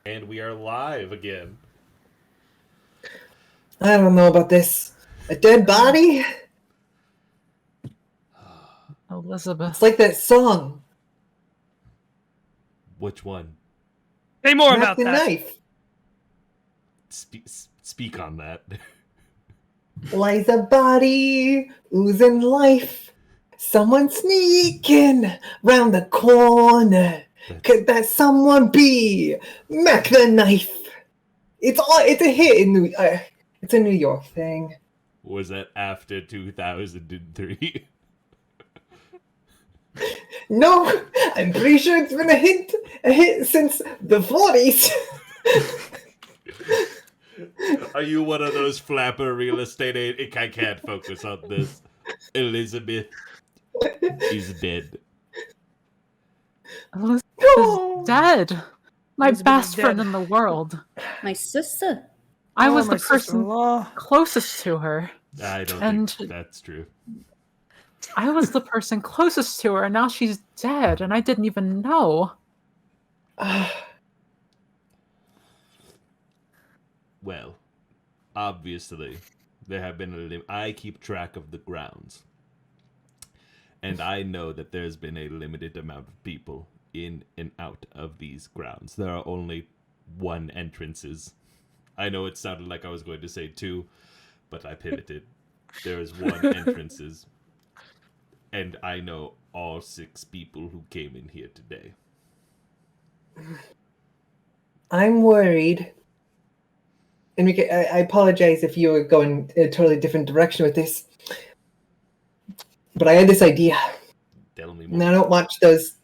And we are live again. I don't know about this. A dead body? Elizabeth. It's like that song. Which one? Say more Smack about the that. knife. Speak on that. Lies a body, oozing life. Someone sneaking round the corner. Could that someone be? Mac the knife. It's a hit in it's a New York thing. Was that after 2003? No, I'm pretty sure it's been a hit since the 40s. Are you one of those flapper real estate agents? I can't focus on this. Elizabeth is dead. Elizabeth No. is dead. My Elizabeth best is friend dead. in the world. My sister. I was my the person sister-in-law. closest to her. I don't And- think that's true. I was the person closest to her, and now she's dead, and I didn't even know. Well, obviously, there have been I keep track of the grounds. And I know that there's been a limited amount of people in and out of these grounds. There are only one entrances. I know it sounded like I was going to say two, but I pivoted. There is one entrances. And I know all 6 people who came in here today. I'm worried. Enrique, I apologize if you were going in a totally different direction with this. But I had this idea. Tell me And I more. don't watch those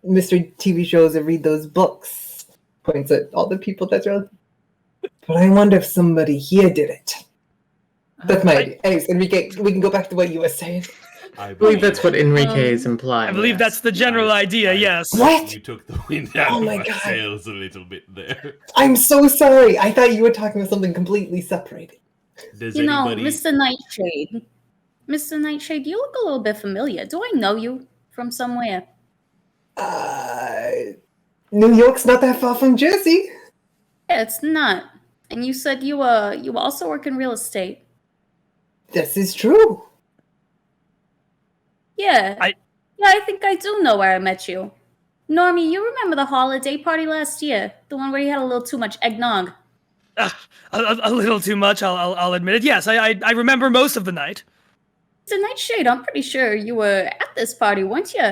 mystery TV shows or read those books. Points at all the people that's around. But I wonder if somebody here did it. That's my idea. Anyways, Enrique, we can go back to what you were saying. I I believe that's what Enrique is implying. I believe that's the general idea, yes. What? You took the wind out Oh of my my God. sails a little bit there. I'm so sorry. I thought you were talking about something completely separated. Does You know, anybody... Mr. Nightshade. Mr. Nightshade, you look a little bit familiar. Do I know you from somewhere? New York's not that far from Jersey. Yeah, it's not. And you said you also work in real estate. This is true. Yeah. I- Yeah, I think I do know where I met you. Normie, you remember the holiday party last year? The one where you had a little too much eggnog. A little too much, I'll admit it. Yes, I remember most of the night. Mr. Nightshade, I'm pretty sure you were at this party, weren't you?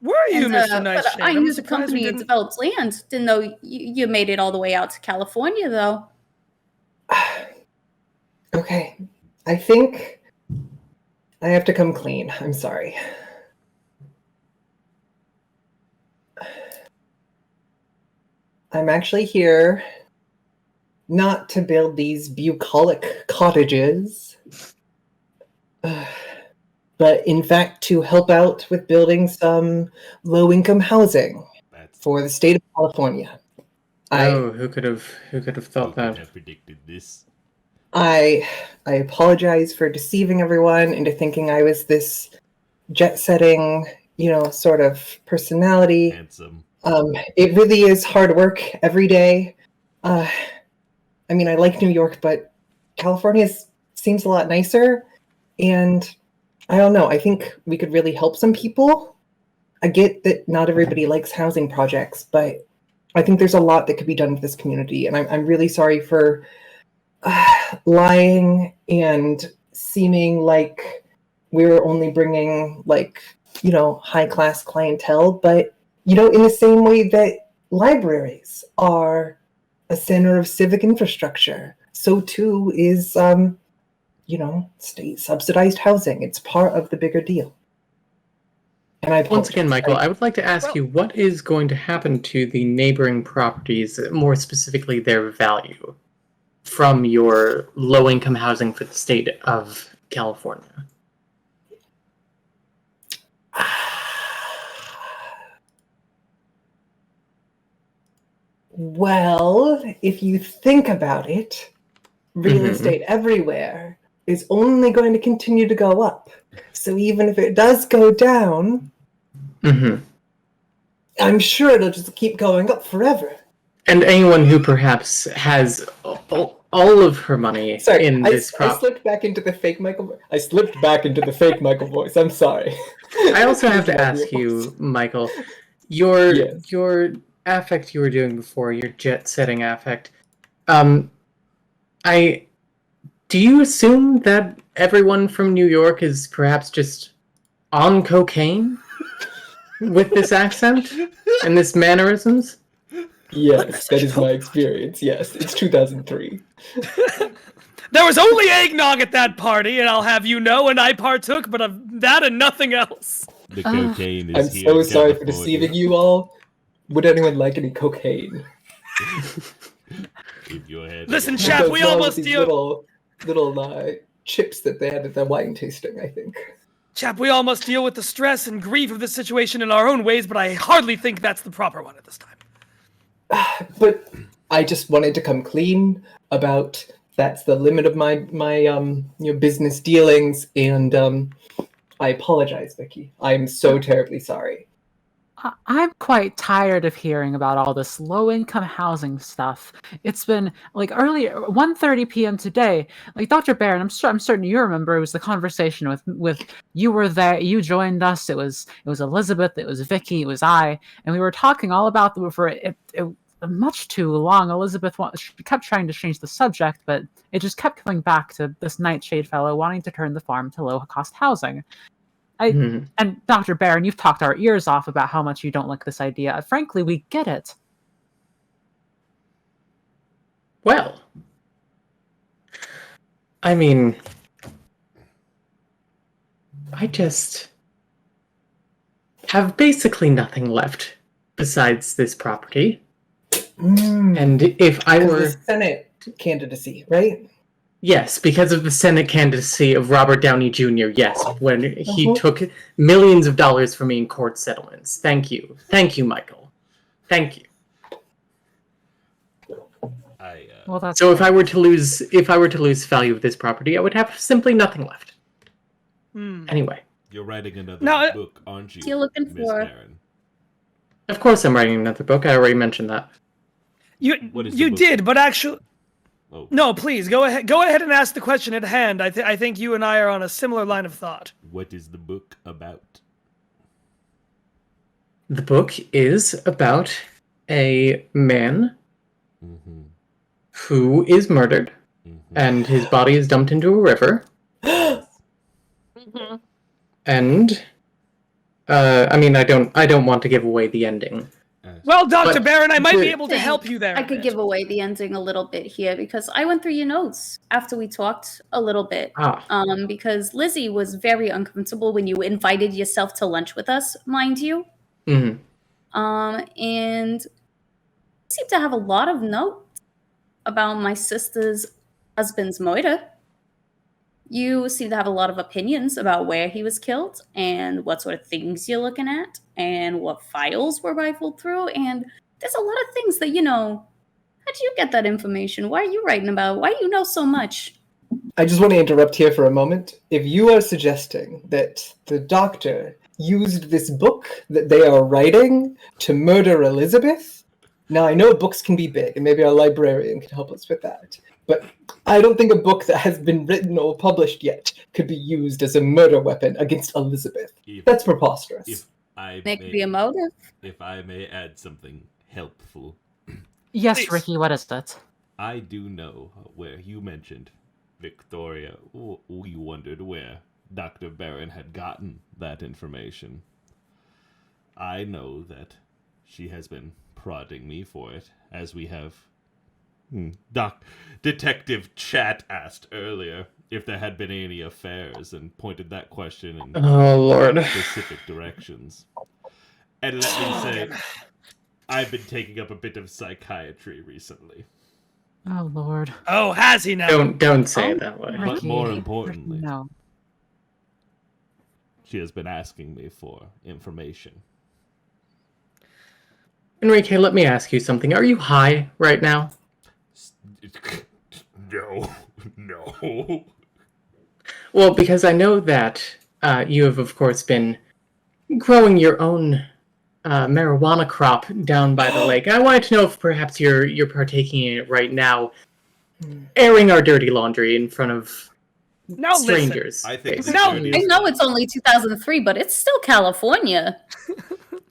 Were you, And, Mr. Nightshade? But I I'm knew the surprised we company didn't- developed land. Didn't know you made it all the way out to California, though. Okay. I think I have to come clean. I'm sorry. I'm actually here not to build these bucolic cottages, but in fact to help out with building some low-income housing That's... for the state of California. Who could have thought Who could that? have predicted this? I apologize for deceiving everyone into thinking I was this jet-setting, sort of personality. Handsome. It really is hard work every day. I mean, I like New York, but California seems a lot nicer. And I don't know, I think we could really help some people. I get that not everybody likes housing projects, but I think there's a lot that could be done with this community. And I'm really sorry for lying and seeming like we were only bringing high-class clientele, but in the same way that libraries are a center of civic infrastructure, so too is state subsidized housing. It's part of the bigger deal. And Once again, Michael, I would like to ask you what is going to happen to the neighboring properties, more specifically their value, from your low-income housing for the state of California? Well, if you think about it, real estate everywhere is only going to continue to go up. So even if it does go down, I'm sure it'll just keep going up forever. And anyone who perhaps has all of her money Sorry, in this I slipped back into the fake Michael. I slipped back into the fake Michael voice. I'm sorry. I also have to Love ask your you, voice. Michael, your Yes. your affect you were doing before, your jet-setting affect. Do you assume that everyone from New York is perhaps just on cocaine with this accent and this mannerisms? Yes, that is my experience. Yes, it's 2003. There was only eggnog at that party, and I'll have you know, and I partook, but of that and nothing else. The cocaine is I'm here so in sorry for California. deceiving you all. Would anyone like any cocaine? In your head. Listen, chap, Goes we well with almost these deal. little chips that they had at the wine tasting, I think. Chap, we all must deal with the stress and grief of this situation in our own ways, but I hardly think that's the proper one at this time. But I just wanted to come clean about that's the limit of my business dealings, and I apologize, Vicky. I'm so terribly sorry. I'm quite tired of hearing about all this low-income housing stuff. It's been like earlier, 1:30 p.m. today. Like Dr. Barron, I'm certain you remember. It was the conversation with you were there. You joined us. It was Elizabeth. It was Vicky. It was I, and we were talking all about it much too long. Elizabeth she kept trying to change the subject, but it just kept coming back to this Nightshade fellow wanting to turn the farm to low-cost housing. And Dr. Barron, you've talked our ears off about how much you don't like this idea. Frankly, we get it. Well, I mean, I just have basically nothing left besides this property. And if I were the Senate candidacy, right? Yes, because of the Senate candidacy of Robert Downey Jr., yes, when he took millions of dollars from me in court settlements. Thank you. Thank you, Michael. Thank you. Well, that's So if I were to lose the value of this property, I would have simply nothing left. Anyway. You're writing another book, aren't you? You're looking Miss for. Barron? Of course I'm writing another book. I already mentioned that. You did, but actually... Oh. No, please, go ahead. Go ahead and ask the question at hand. I think you and I are on a similar line of thought. What is the book about? The book is about a man who is murdered, and his body is dumped into a river. And I mean, I don't want to give away the ending. Well, Dr. But Barron, I might be able to help you there. I could give away the ending a little bit here because I went through your notes after we talked a little bit. Because Lizzie was very uncomfortable when you invited yourself to lunch with us, mind you. And you seem to have a lot of notes about my sister's husband's murder. You seem to have a lot of opinions about where he was killed and what sort of things you're looking at and what files were rifled through. And there's a lot of things that, how did you get that information? Why are you writing about it? Why do you know so much? I just want to interrupt here for a moment. If you are suggesting that the doctor used this book that they are writing to murder Elizabeth, now I know books can be big, and maybe our librarian can help us with that. But I don't think a book that has been written or published yet could be used as a murder weapon against Elizabeth. That's preposterous. There could be a motive. If I may add something helpful. Yes, Please. Ricky, what is that? I do know where you mentioned Victoria. We wondered where Dr. Barron had gotten that information. I know that she has been prodding me for it, as we have Detective Chat asked earlier if there had been any affairs and pointed that question in Lord. specific directions. And let me say, I've been taking up a bit of psychiatry recently. Oh, Lord. Oh, has he now? Don't say it that way. But Ricky, more importantly, no. she has been asking me for information. Enrique, let me ask you something. Are you high right now? No. Well, because I know that you have, of course, been growing your own marijuana crop down by the lake. I wanted to know if perhaps you're partaking in it right now, airing our dirty laundry in front of strangers. I think I know it's only 2003, but it's still California.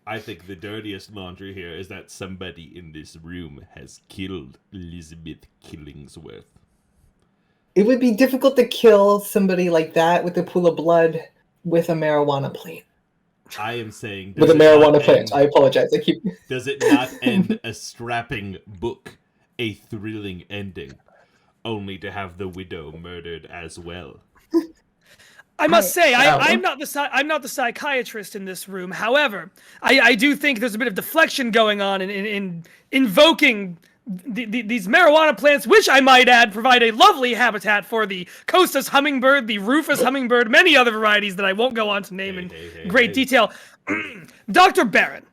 I think the dirtiest laundry here is that somebody in this room has killed Elizabeth Killingsworth. It would be difficult to kill somebody like that with a pool of blood with a marijuana plant. I am saying... With a marijuana plant. I apologize. Does it not end a strapping book, a thrilling ending, only to have the widow murdered as well? I must say, I'm not the psychiatrist in this room. However, I do think there's a bit of deflection going on in invoking these marijuana plants, which I might add provide a lovely habitat for the Costas hummingbird, the Rufus hummingbird, many other varieties that I won't go on to name in great detail. Dr. Barron,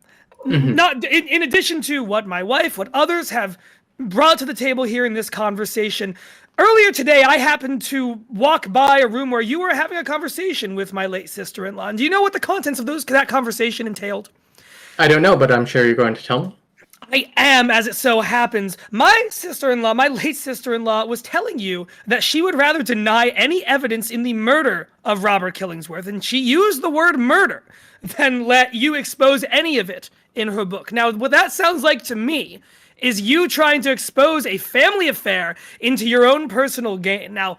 not in addition to what my wife, what others have brought to the table here in this conversation, earlier today I happened to walk by a room where you were having a conversation with my late sister-in-law. And do you know what the contents of that conversation entailed? I don't know, but I'm sure you're going to tell me. I am, as it so happens. My sister-in-law, my late sister-in-law, was telling you that she would rather deny any evidence in the murder of Robert Killingsworth, and she used the word murder, than let you expose any of it in her book. Now, what that sounds like to me is you trying to expose a family affair into your own personal gain. Now,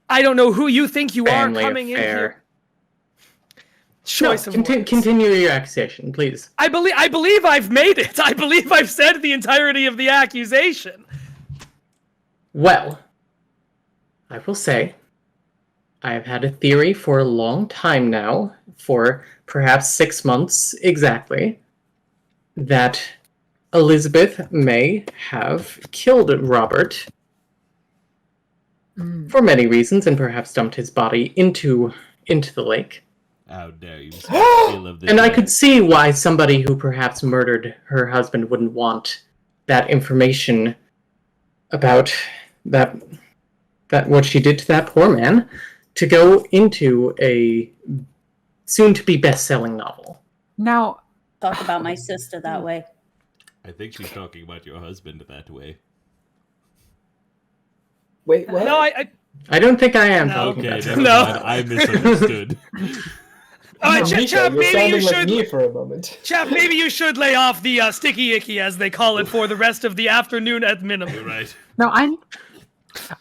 I don't know who you think you are coming in here. Choice of words. Continue your accusation, please. I believe I've made it. I believe I've said the entirety of the accusation. Well, I will say, I have had a theory for a long time now, for perhaps 6 months exactly, that Elizabeth may have killed Robert for many reasons, and perhaps dumped his body into the lake. How dare you? And I could see why somebody who perhaps murdered her husband wouldn't want that information about that what she did to that poor man to go into a soon-to-be best-selling novel. Now, talk about my sister that way. I think she's talking about your husband that way. Wait, what? No, I don't think I am talking about that. No, I misunderstood. Chap, maybe you should. Me for a moment. Chap, maybe you should lay off the sticky icky, as they call it, for the rest of the afternoon at minimum. You're right. No,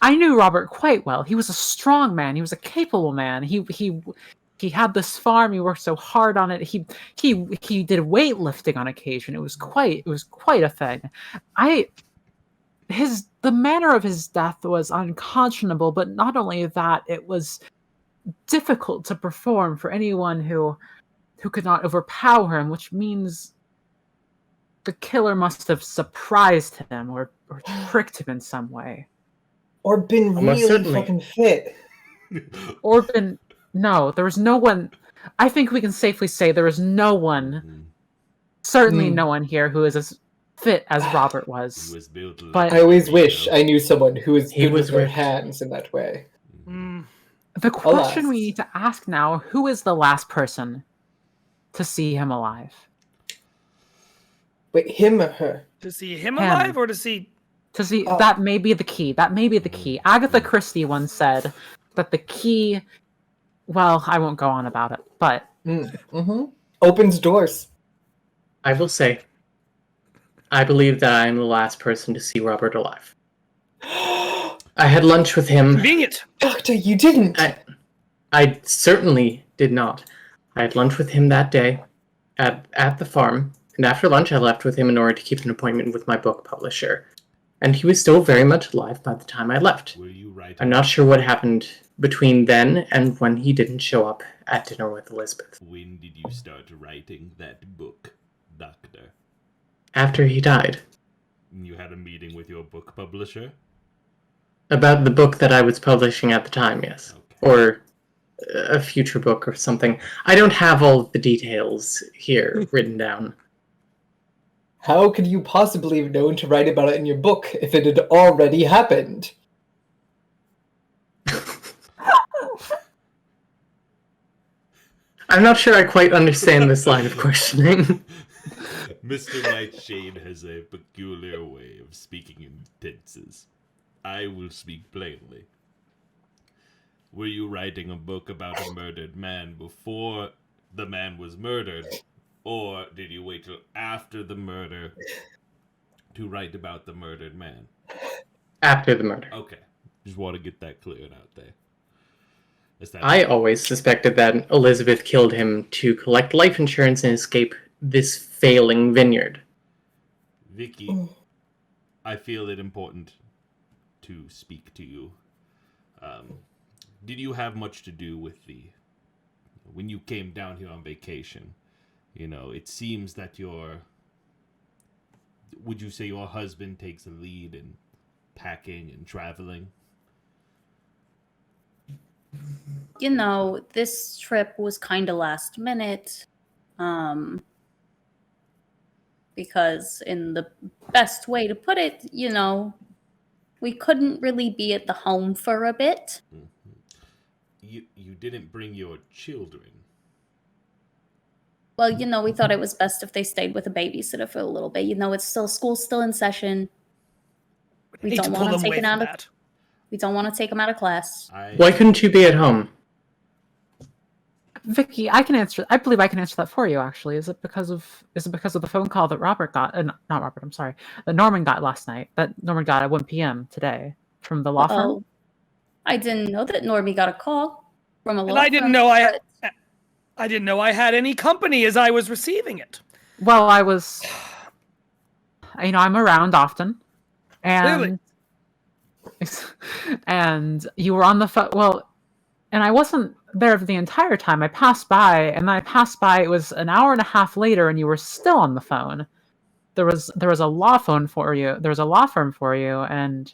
I knew Robert quite well. He was a strong man. He was a capable man. He had this farm. He worked so hard on it. He did weightlifting on occasion. It was quite a thing. The manner of his death was unconscionable, but not only that, it was difficult to perform for anyone who could not overpower him, which means the killer must have surprised him or tricked him in some way. Or been really fucking fit. Or been... No, there was no one... I think we can safely say there was no one, certainly no one here who is as fit as Robert was. But I always wish I knew someone who was good with their hands in that way. The question we need to ask now, who is the last person to see him alive? Wait, him or her? To see him alive or to see... To see, that may be the key. That may be the key. Agatha Christie once said that the key... Well, I won't go on about it, but... Opens doors. I will say, I believe that I am the last person to see Robert alive. I had lunch with him. Convenient. Doctor, you didn't. I certainly did not. I had lunch with him that day at the farm, and after lunch I left with him in order to keep an appointment with my book publisher. And he was still very much alive by the time I left. Were you right? I'm not sure what happened between then and when he didn't show up at dinner with Elizabeth. When did you start writing that book, Doctor? After he died. You had a meeting with your book publisher? About the book that I was publishing at the time, yes. Okay. Or a future book or something. I don't have all of the details here written down. How could you possibly have known to write about it in your book if it had already happened? I'm not sure I quite understand this line of questioning. Mr. Nightshade has a peculiar way of speaking in tenses. I will speak plainly. Were you writing a book about a murdered man before the man was murdered, or did you wait till after the murder to write about the murdered man? After the murder. Okay. Just want to get that cleared out there. I always suspected that Elizabeth killed him to collect life insurance and escape this failing vineyard. Vicky, I feel it important to speak to you. Did you have much to do with when you came down here on vacation? You know, it seems that would you say your husband takes a lead in packing and traveling? You know, this trip was kind of last minute. Because in the best way to put it, you know, we couldn't really be at the home for a bit. Mm-hmm. You didn't bring your children. Well, you know, we thought it was best if they stayed with a babysitter for a little bit. You know, school's still in session. We don't want to take it out of. We don't want to take them out of class. Why couldn't you be at home? Vicky, I can answer. I believe I can answer that for you. Actually, is it because of the phone call that Robert got? Not Robert. I'm sorry. That Norman got last night. That Norman got at 1 p.m. today from the law firm. I didn't know that Normie got a call from a law firm. I didn't know I had any company as I was receiving it. Well, I was. You know, I'm around often, and and you were on the phone. Well, and I wasn't there the entire time. I passed by, and then I passed by. It was an hour and a half later, and you were still on the phone. There was a law phone for you. There was a law firm for you, and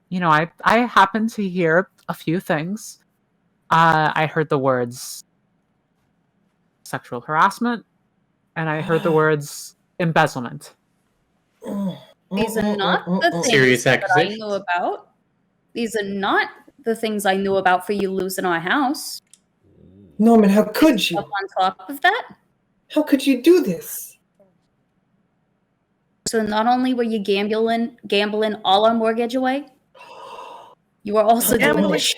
you know, I happened to hear a few things. I heard the words sexual harassment, and I heard the words embezzlement. These are not the things that I knew about. These are not the things I knew about for you losing our house. Norman, how could you? Up on top of that? How could you do this? So not only were you gambling all our mortgage away, you were also doing this.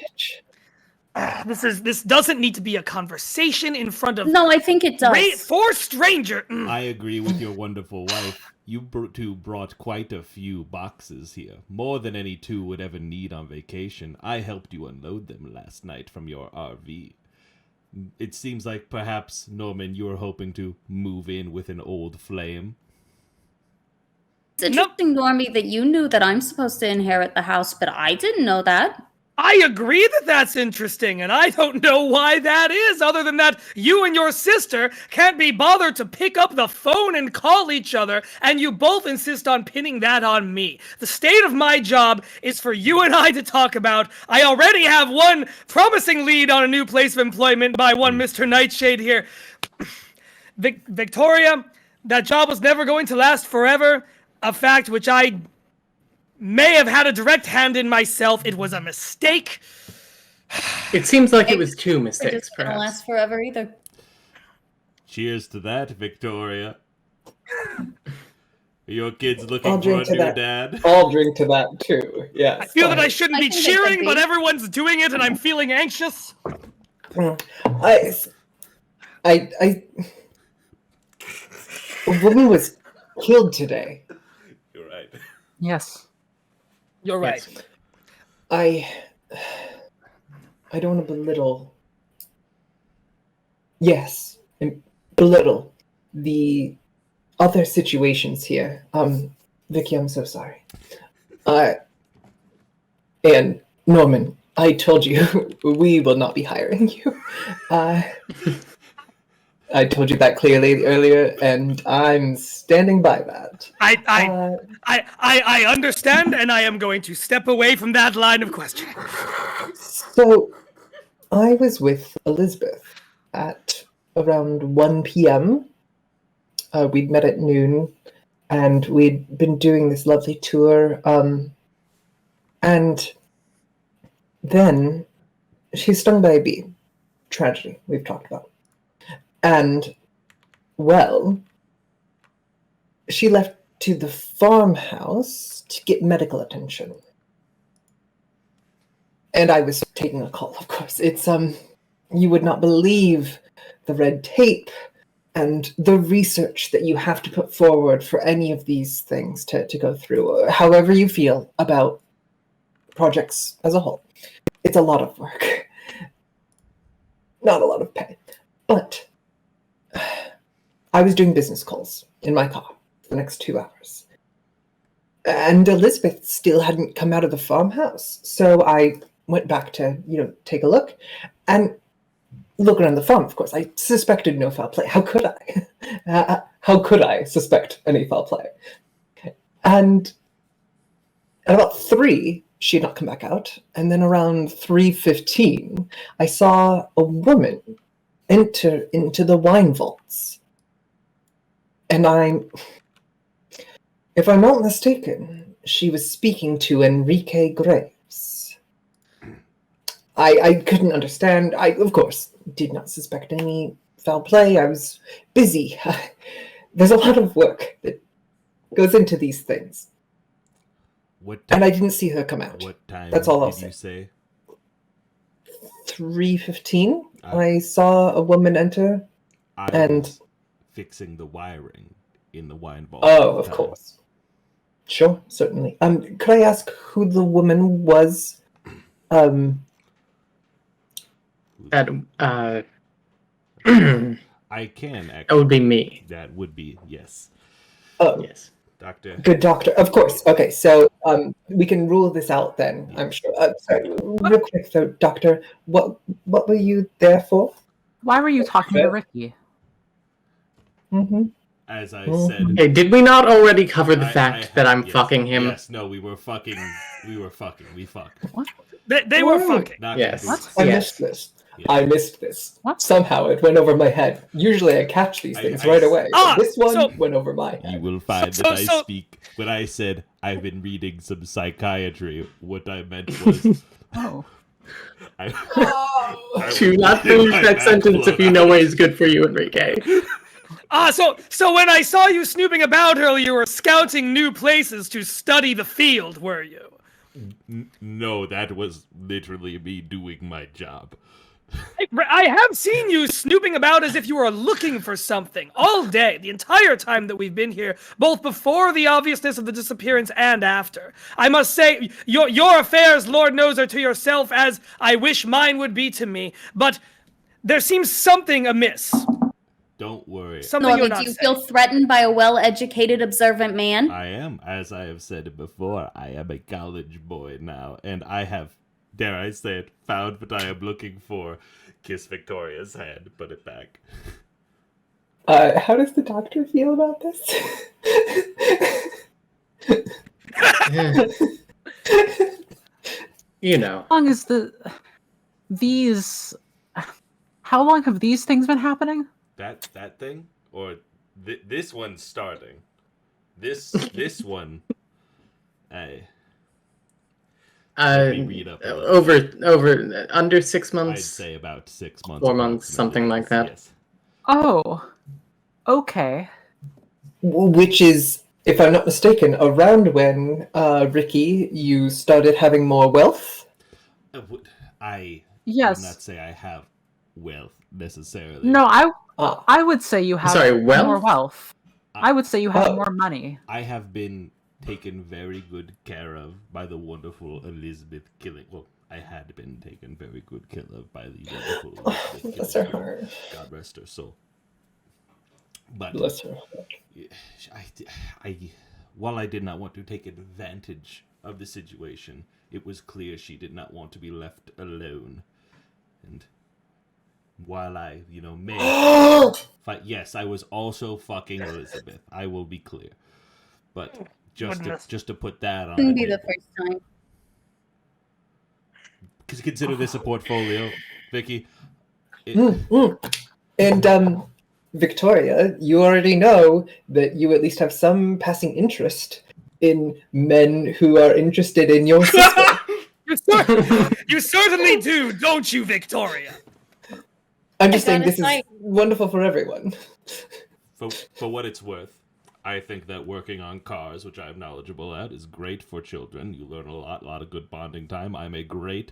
This doesn't need to be a conversation in front of. No, I think it does. For stranger. I agree with your wonderful wife. You two brought quite a few boxes here, more than any two would ever need on vacation. I helped you unload them last night from your RV. It seems like perhaps, Norman, you were hoping to move in with an old flame. It's interesting, Normie, that you knew that I'm supposed to inherit the house, but I didn't know that. I agree that that's interesting, and I don't know why that is, other than that you and your sister can't be bothered to pick up the phone and call each other, and you both insist on pinning that on me. The state of my job is for you and I to talk about. I already have one promising lead on a new place of employment by one Mr. Nightshade here. Victoria, that job was never going to last forever, a fact which I may have had a direct hand in myself. It was a mistake. It seems like it was two mistakes, It just perhaps. didn't last forever either. Cheers to that, Victoria. Are your kids looking I'll for a drink to new that. dad? I'll drink to that too. Yes. I feel that I shouldn't be I think they could cheering, be. but everyone's doing it, and I'm feeling anxious. I a woman was killed today. You're right. Yes. You're right. I don't want to belittle. Yes, and belittle the other situations here. Vicky, I'm so sorry. And Norman, I told you we will not be hiring you. I told you that clearly earlier, and I'm standing by that. I understand, and I am going to step away from that line of questioning. So, I was with Elizabeth at around 1 p.m. We'd met at noon, and we'd been doing this lovely tour. And then she's stung by a bee. Tragedy we've talked about. And, well, she left to the farmhouse to get medical attention. And I was taking a call, of course. It's, you would not believe the red tape and the research that you have to put forward for any of these things to go through, however you feel about projects as a whole. It's a lot of work. Not a lot of pay. But I was doing business calls in my car for the next 2 hours. And Elizabeth still hadn't come out of the farmhouse. So I went back to, take a look. And look around the farm, of course. I suspected no foul play. How could I? How could I suspect any foul play? And at about 3, she had not come back out. And then around 3:15, I saw a woman enter into the wine vaults. And if I'm not mistaken, she was speaking to Enrique Graves. I couldn't understand. I, of course, did not suspect any foul play. I was busy. There's a lot of work that goes into these things. And I didn't see her come out. What time That's all I'll did you say? 3:15. I saw a woman enter. I was fixing the wiring in the wine vault. Oh, of course. Sure, certainly. Could I ask who the woman was? That I can actually. That would be me. That would be, yes. Oh, yes. Doctor. Good doctor. Of course. Okay, so we can rule this out then, I'm sure. Sorry, real quick though, doctor, what were you there for? Why were you talking to Ricky? Mm-hmm. As I said. Hey, did we not already cover the fact that I'm fucking him? Yes, no, we fucked. What? They were fucking. Yes. What? I missed this. Yeah. I missed this. What? Somehow it went over my head. Usually I catch these things right away. But this one went over my head. You will find that I speak. When I said I've been reading some psychiatry, what I meant was. Oh. Do not finish that sentence if you know what is good for you, Enrique. So when I saw you snooping about earlier, you were scouting new places to study the field, were you? No, that was literally me doing my job. I have seen you snooping about as if you were looking for something all day, the entire time that we've been here, both before the obviousness of the disappearance and after. I must say, your affairs, Lord knows, are to yourself as I wish mine would be to me, but there seems something amiss. Don't worry. Norman, do you feel threatened by a well-educated, observant man? I am. As I have said before, I am a college boy now, and I have, dare I say it, found what I am looking for. Kiss Victoria's hand, put it back. How does the doctor feel about this? You know. How long is how long have these things been happening? That thing? Or this one's starting. This one. Read up over under 6 months. I'd say about 6 months. 4 months, something like that. Yes. Oh. Okay. Which is, if I'm not mistaken, around when, Ricky, you started having more wealth? I Yes. would not say I have wealth necessarily. No, I would say you have more wealth. I would say you have more money. I have been taken very good care of by the wonderful Elizabeth Killing. Well, I had been taken very good care of by the wonderful Elizabeth Bless her heart. God rest her soul. But Bless her. while I did not want to take advantage of the situation, it was clear she did not want to be left alone. And while I, may fight, yes, I was also fucking Elizabeth. I will be clear. But just to put that on. Couldn't be the first time. Consider this a portfolio, Vicky. And Victoria, you already know that you at least have some passing interest in men who are interested in your sister. You certainly do, don't you, Victoria? I'm just saying this is wonderful for everyone. For what it's worth, I think that working on cars, which I'm knowledgeable at, is great for children. You learn a lot of good bonding time. I'm a great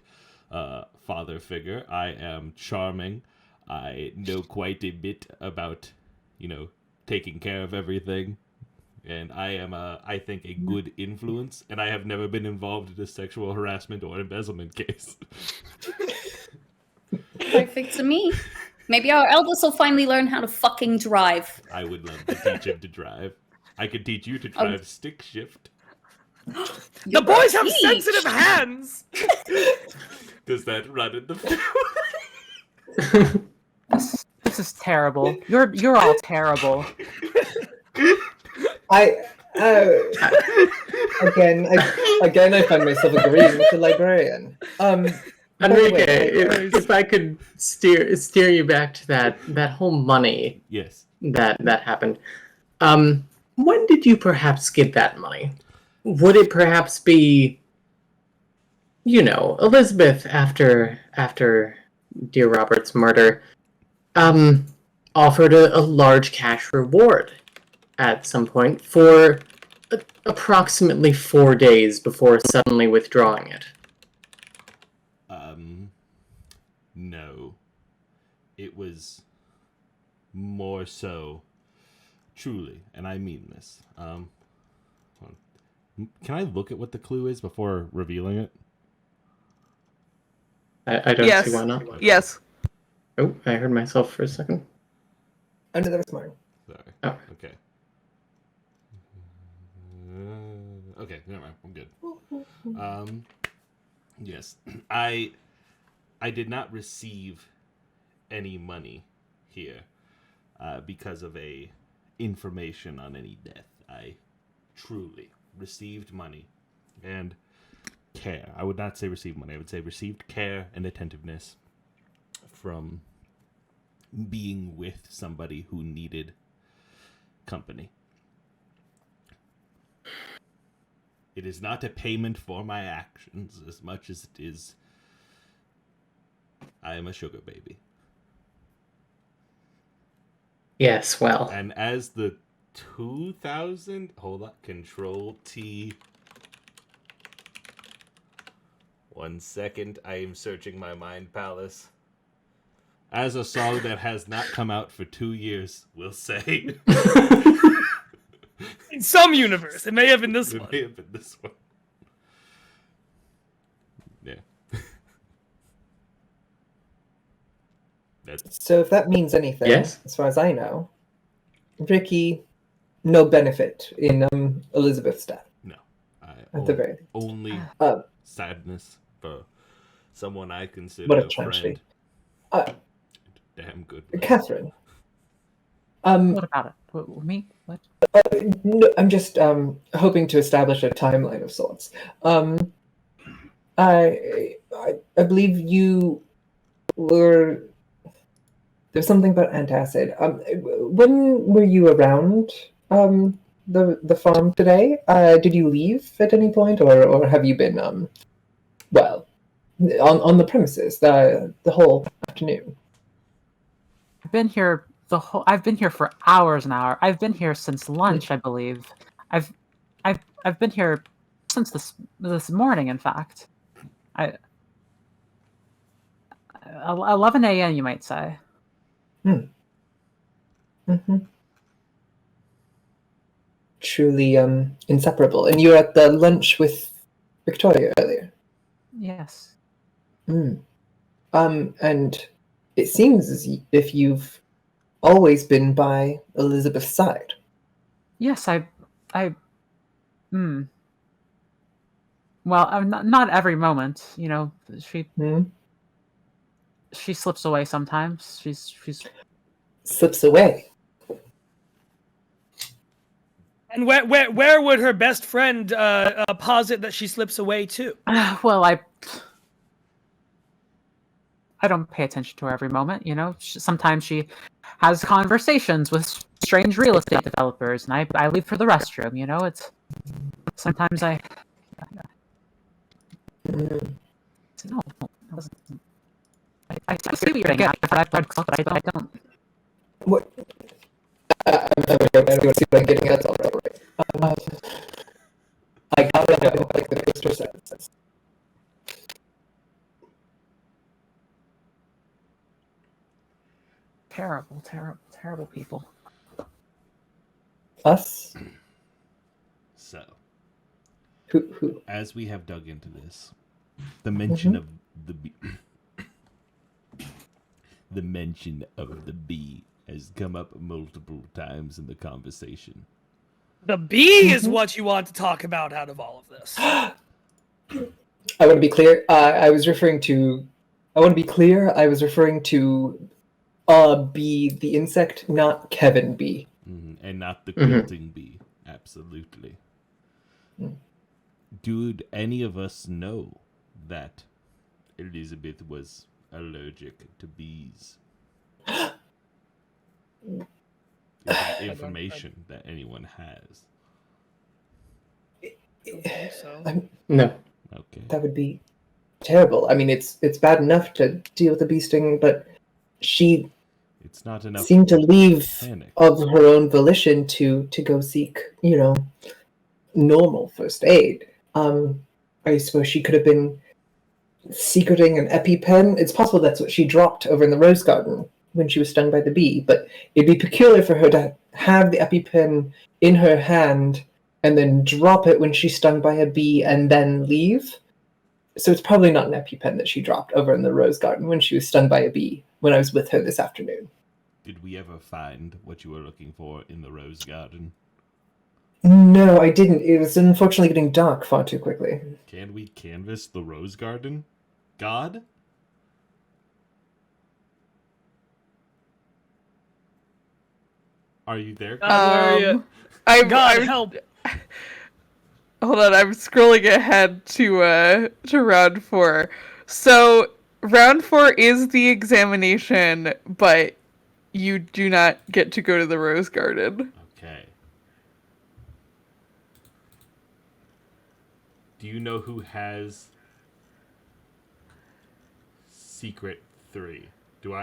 father figure. I am charming. I know quite a bit about, taking care of everything. And I am, I think, a good influence. And I have never been involved in a sexual harassment or embezzlement case. Perfect to me. Maybe our eldest will finally learn how to fucking drive. I would love to teach him to drive. I could teach you to drive stick shift. The boys have sensitive hands! Does that run in the field? This is terrible. You're all terrible. Again, I find myself agreeing with the librarian. Enrique, if I could steer you back to that whole money. Yes. That happened. When did you perhaps get that money? Would it perhaps be, Elizabeth after dear Robert's murder, offered a large cash reward at some point for approximately 4 days before suddenly withdrawing it? No. It was more so, truly, and I mean this. Can I look at what the clue is before revealing it? I don't see why not. Yes. Oh, I heard myself for a second. I knew that was mine. Sorry. Oh. Okay. Okay, never mind. I'm good. Yes. I did not receive any money here because of a information on any death. I truly received money and care. I would not say received money. I would say received care and attentiveness from being with somebody who needed company. It is not a payment for my actions as much as it is I am a sugar baby. Yes, well. And as the 2000... Hold on. Control T. 1 second. I am searching my mind palace. As a song that has not come out for 2 years, we'll say. In some universe. It may have been this one. It may have been this one. Yeah. So if that means anything, yes? As far as I know, Ricky, no benefit in Elizabeth's death. No. At the very only sadness for someone I consider what a a tragedy. friend. Damn good. Catherine. What about it? Me? What? No, I'm just hoping to establish a timeline of sorts. I believe you were. There's something about antacid. When were you around the farm today? Did you leave at any point, or have you been on the premises the whole afternoon? I've been here for hours and hours. I've been here since lunch, I believe. I've been here since this morning, in fact. 11 a.m. you might say. Truly inseparable. And you were at the lunch with Victoria earlier. Yes. And it seems as if you've always been by Elizabeth's side. Yes, Well, not every moment, she slips away sometimes. She's slips away. And where would her best friend posit that she slips away to? Well, I don't pay attention to her every moment, Sometimes she has conversations with strange real estate developers, and I leave for the restroom, It's sometimes I no, I see what you're saying. I don't. What? I'm familiar. I see what I'm getting at. All right. I got it. Like the poster says. Terrible, terrible, terrible people. Us? So, Who? as we have dug into this, the mention of the bee, the mention of the bee has come up multiple times in the conversation. The bee is what you want to talk about out of all of this. I want to be clear. I was referring to bee, the insect, not Kevin Bee. And not the quilting bee. Absolutely. Did any of us know that Elizabeth was allergic to bees? Is that information that anyone has? So. No. Okay. That would be terrible. I mean, it's bad enough to deal with the bee sting, but she It's not enough. seemed to leave panic. of her own volition to go seek, normal first aid. I suppose she could have been secreting an EpiPen. It's possible that's what she dropped over in the rose garden when she was stung by the bee, but it'd be peculiar for her to have the EpiPen in her hand and then drop it when she's stung by a bee and then leave. So it's probably not an EpiPen that she dropped over in the rose garden when she was stung by a bee when I was with her this afternoon. Did we ever find what you were looking for in the rose garden? No, I didn't. It was unfortunately getting dark far too quickly. Can we canvass the rose garden? God? Are you there? Where are you? I'm Help! Hold on, I'm scrolling ahead to round 4. So round 4 is the examination, but you do not get to go to the rose garden. Okay. Do you know who has Secret 3?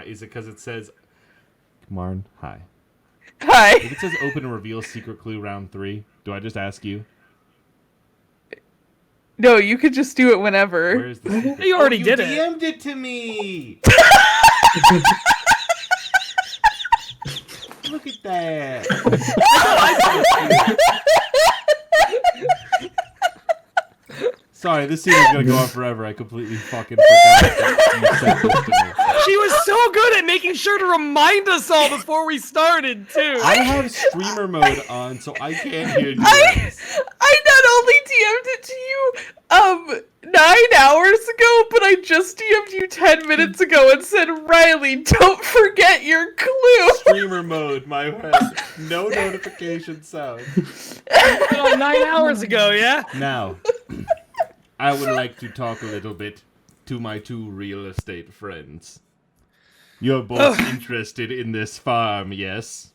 Is it because it says... Marn, hi. Hi. If it says open and reveal secret clue round 3, do I just ask you? No, you could just do it whenever. Where is the secret? You already did you it. DM'd it to me! Look at that. Sorry, this scene is going to go on forever. I completely fucking forgot that you said this to me. She was so good at making sure to remind us all before we started, too. I have streamer mode on, so I can't hear you. I not only DM'd it to you 9 hours ago, but I just DM'd you 10 minutes ago and said, Riley, don't forget your clue. Streamer mode, my friend. No notification sound. 9 hours ago, yeah? Now, I would like to talk a little bit to my 2 real estate friends. You're both interested in this farm, yes?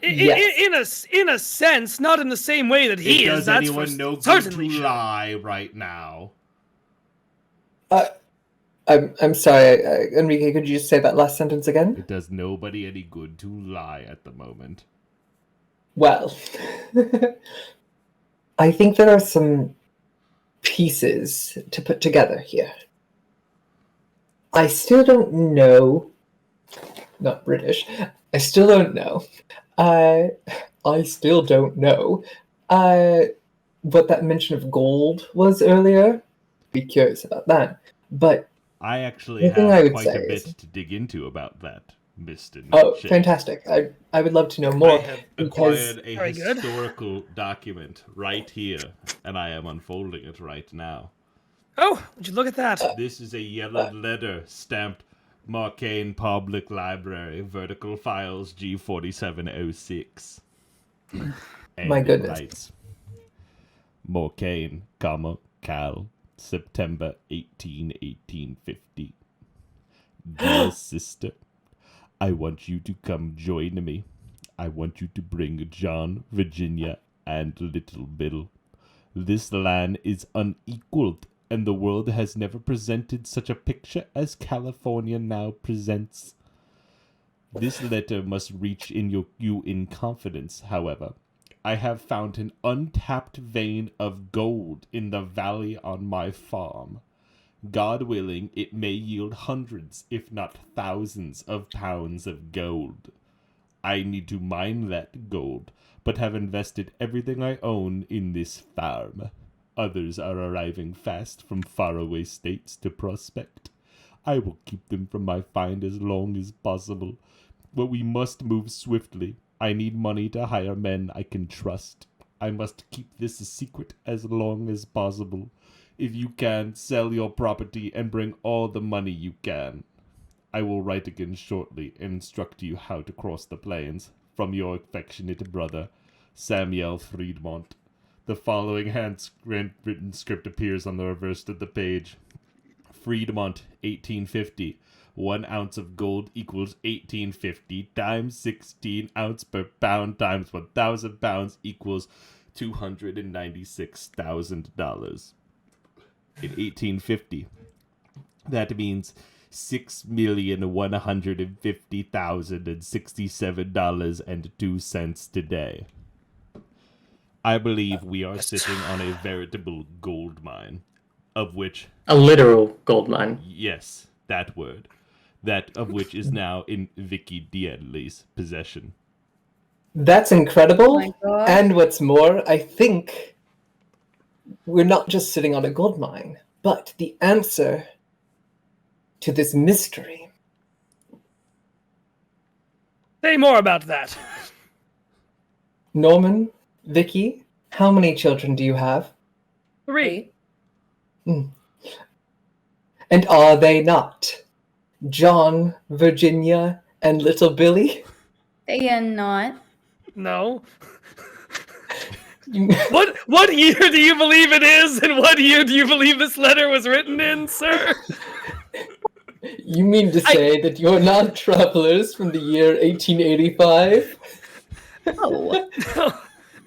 Yes. In a sense, not in the same way that he is. Does That's anyone for know good certainly to sure. lie right now? I'm sorry, Enrique, could you just say that last sentence again? It does nobody any good to lie at the moment. Well, I think there are some pieces to put together here. I still don't know. Not British. I still don't know. I still don't know what that mention of gold was earlier. Be curious about that. But I actually the thing I have would quite say a bit is- to dig into about that, Mr. oh, Shea. fantastic! I would love to know I more have because acquired a Very good. historical document right here, and I am unfolding it right now. Oh, would you look at that? This is a yellow letter stamped Marcane Public Library, Vertical Files G4706. And My it goodness. writes, Marcane, Cal, September 1850. Dear sister, I want you to come join me. I want you to bring John, Virginia, and Little Bill. This land is unequaled, and the world has never presented such a picture as California now presents. This letter must reach you in confidence, however. I have found an untapped vein of gold in the valley on my farm. God willing, it may yield hundreds, if not thousands, of pounds of gold. I need to mine that gold, but have invested everything I own in this farm. Others are arriving fast from faraway states to prospect. I will keep them from my find as long as possible, but we must move swiftly. I need money to hire men I can trust. I must keep this a secret as long as possible. If you can, sell your property and bring all the money you can. I will write again shortly and instruct you how to cross the plains. From your affectionate brother, Samuel Friedmont. The following handwritten script appears on the reverse of the page. Friedmont, 1850. 1 ounce of gold equals 1850 times 16 ounce per pound times 1,000 pounds equals $296,000. In 1850, that means $6,150,067.02 today. I believe we are sitting on a veritable gold mine, of which... A literal gold mine. Yes, that word. That of which is now in Vicky Diedley's possession. That's incredible. Oh my God. And what's more, I think we're not just sitting on a gold mine, but the answer to this mystery. Say more about that. Norman, Vicky, how many children do you have? 3. And are they not John, Virginia, and little Billy? They are not. No. What year do you believe it is, and what year do you believe this letter was written in, sir? You mean to say that you're not travelers from the year 1885? Oh.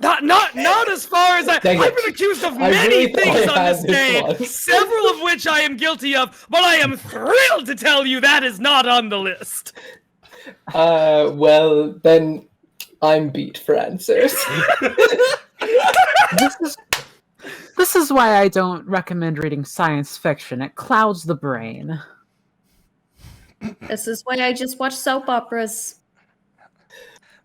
Not as far as I've been accused of many things on this day, several of which I am guilty of, but I am thrilled to tell you that is not on the list. Well, then I'm beat for answers. This is why I don't recommend reading science fiction. It clouds the brain. This is why I just watch soap operas.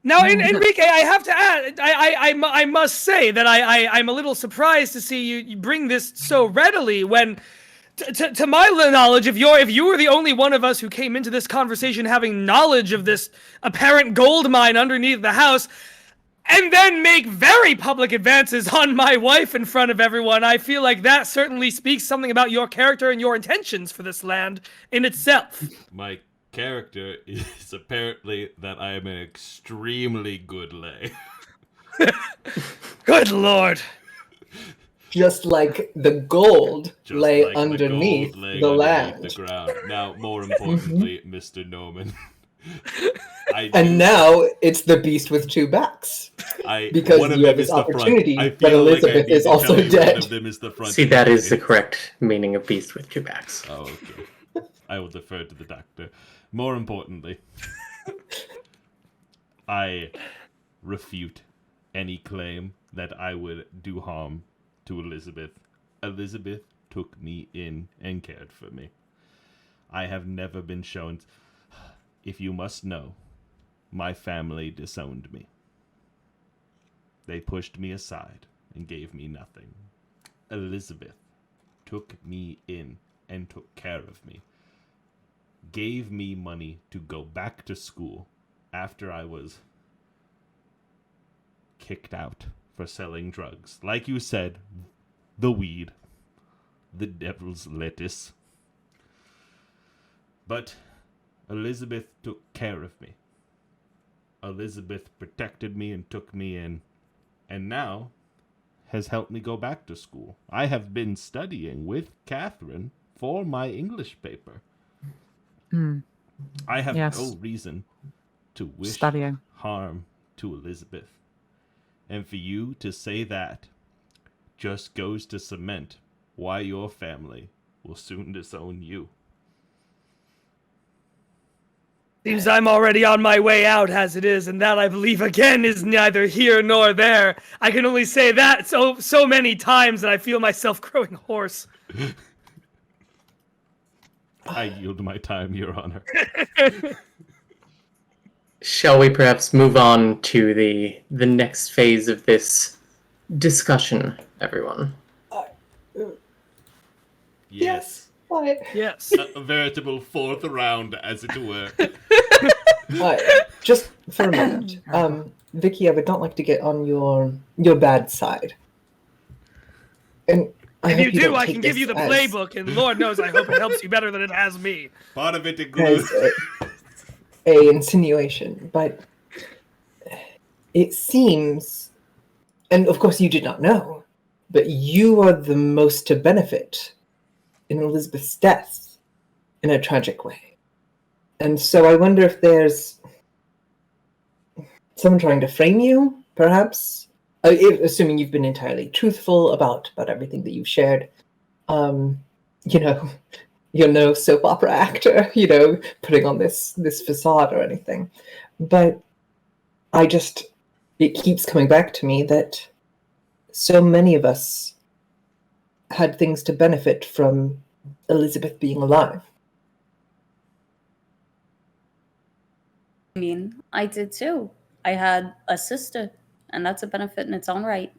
Now, Enrique, I have to add, I must say that I'm a little surprised to see you bring this so readily when, to my knowledge, if you were the only one of us who came into this conversation having knowledge of this apparent gold mine underneath the house, and then make very public advances on my wife in front of everyone, I feel like that certainly speaks something about your character and your intentions for this land in itself. My character is apparently that I am an extremely good lay. Good lord. Just like the gold lay underneath the land. The ground. Now, more importantly, Mr. Norman. And now it's the beast with 2 backs. Because you have this opportunity, but Elizabeth is also dead. One of them is the front. See, that is the correct meaning of beast with 2 backs. Oh, okay. I will defer to the doctor. More importantly, I refute any claim that I would do harm to Elizabeth. Elizabeth took me in and cared for me. I have never been shown... If you must know, my family disowned me. They pushed me aside and gave me nothing. Elizabeth took me in and took care of me. Gave me money to go back to school after I was kicked out for selling drugs. Like you said, the weed, the devil's lettuce. But Elizabeth took care of me. Elizabeth protected me and took me in, and now has helped me go back to school. I have been studying with Catherine for my English paper. I have no reason to wish harm to Elizabeth. And for you to say that just goes to cement why your family will soon disown you. Seems I'm already on my way out as it is, and that I believe again is neither here nor there. I can only say that so many times that I feel myself growing hoarse. I yield my time, Your Honor. Shall we perhaps move on to the next phase of this discussion, everyone? Yes. What? Yes. A veritable fourth round, as it were. Just for a moment, Vicky, I would not like to get on your bad side. And if you do, I can give you the playbook, and Lord knows I hope it helps you better than it has me. Part of it includes a insinuation, but it seems, and of course you did not know, but you are the most to benefit in Elizabeth's death in a tragic way. And so I wonder if there's someone trying to frame you, perhaps, assuming you've been entirely truthful about everything that you've shared. You're no soap opera actor, putting on this facade or anything. But it keeps coming back to me that so many of us had things to benefit from Elizabeth being alive. I mean, I did too. I had a sister, and that's a benefit in its own right.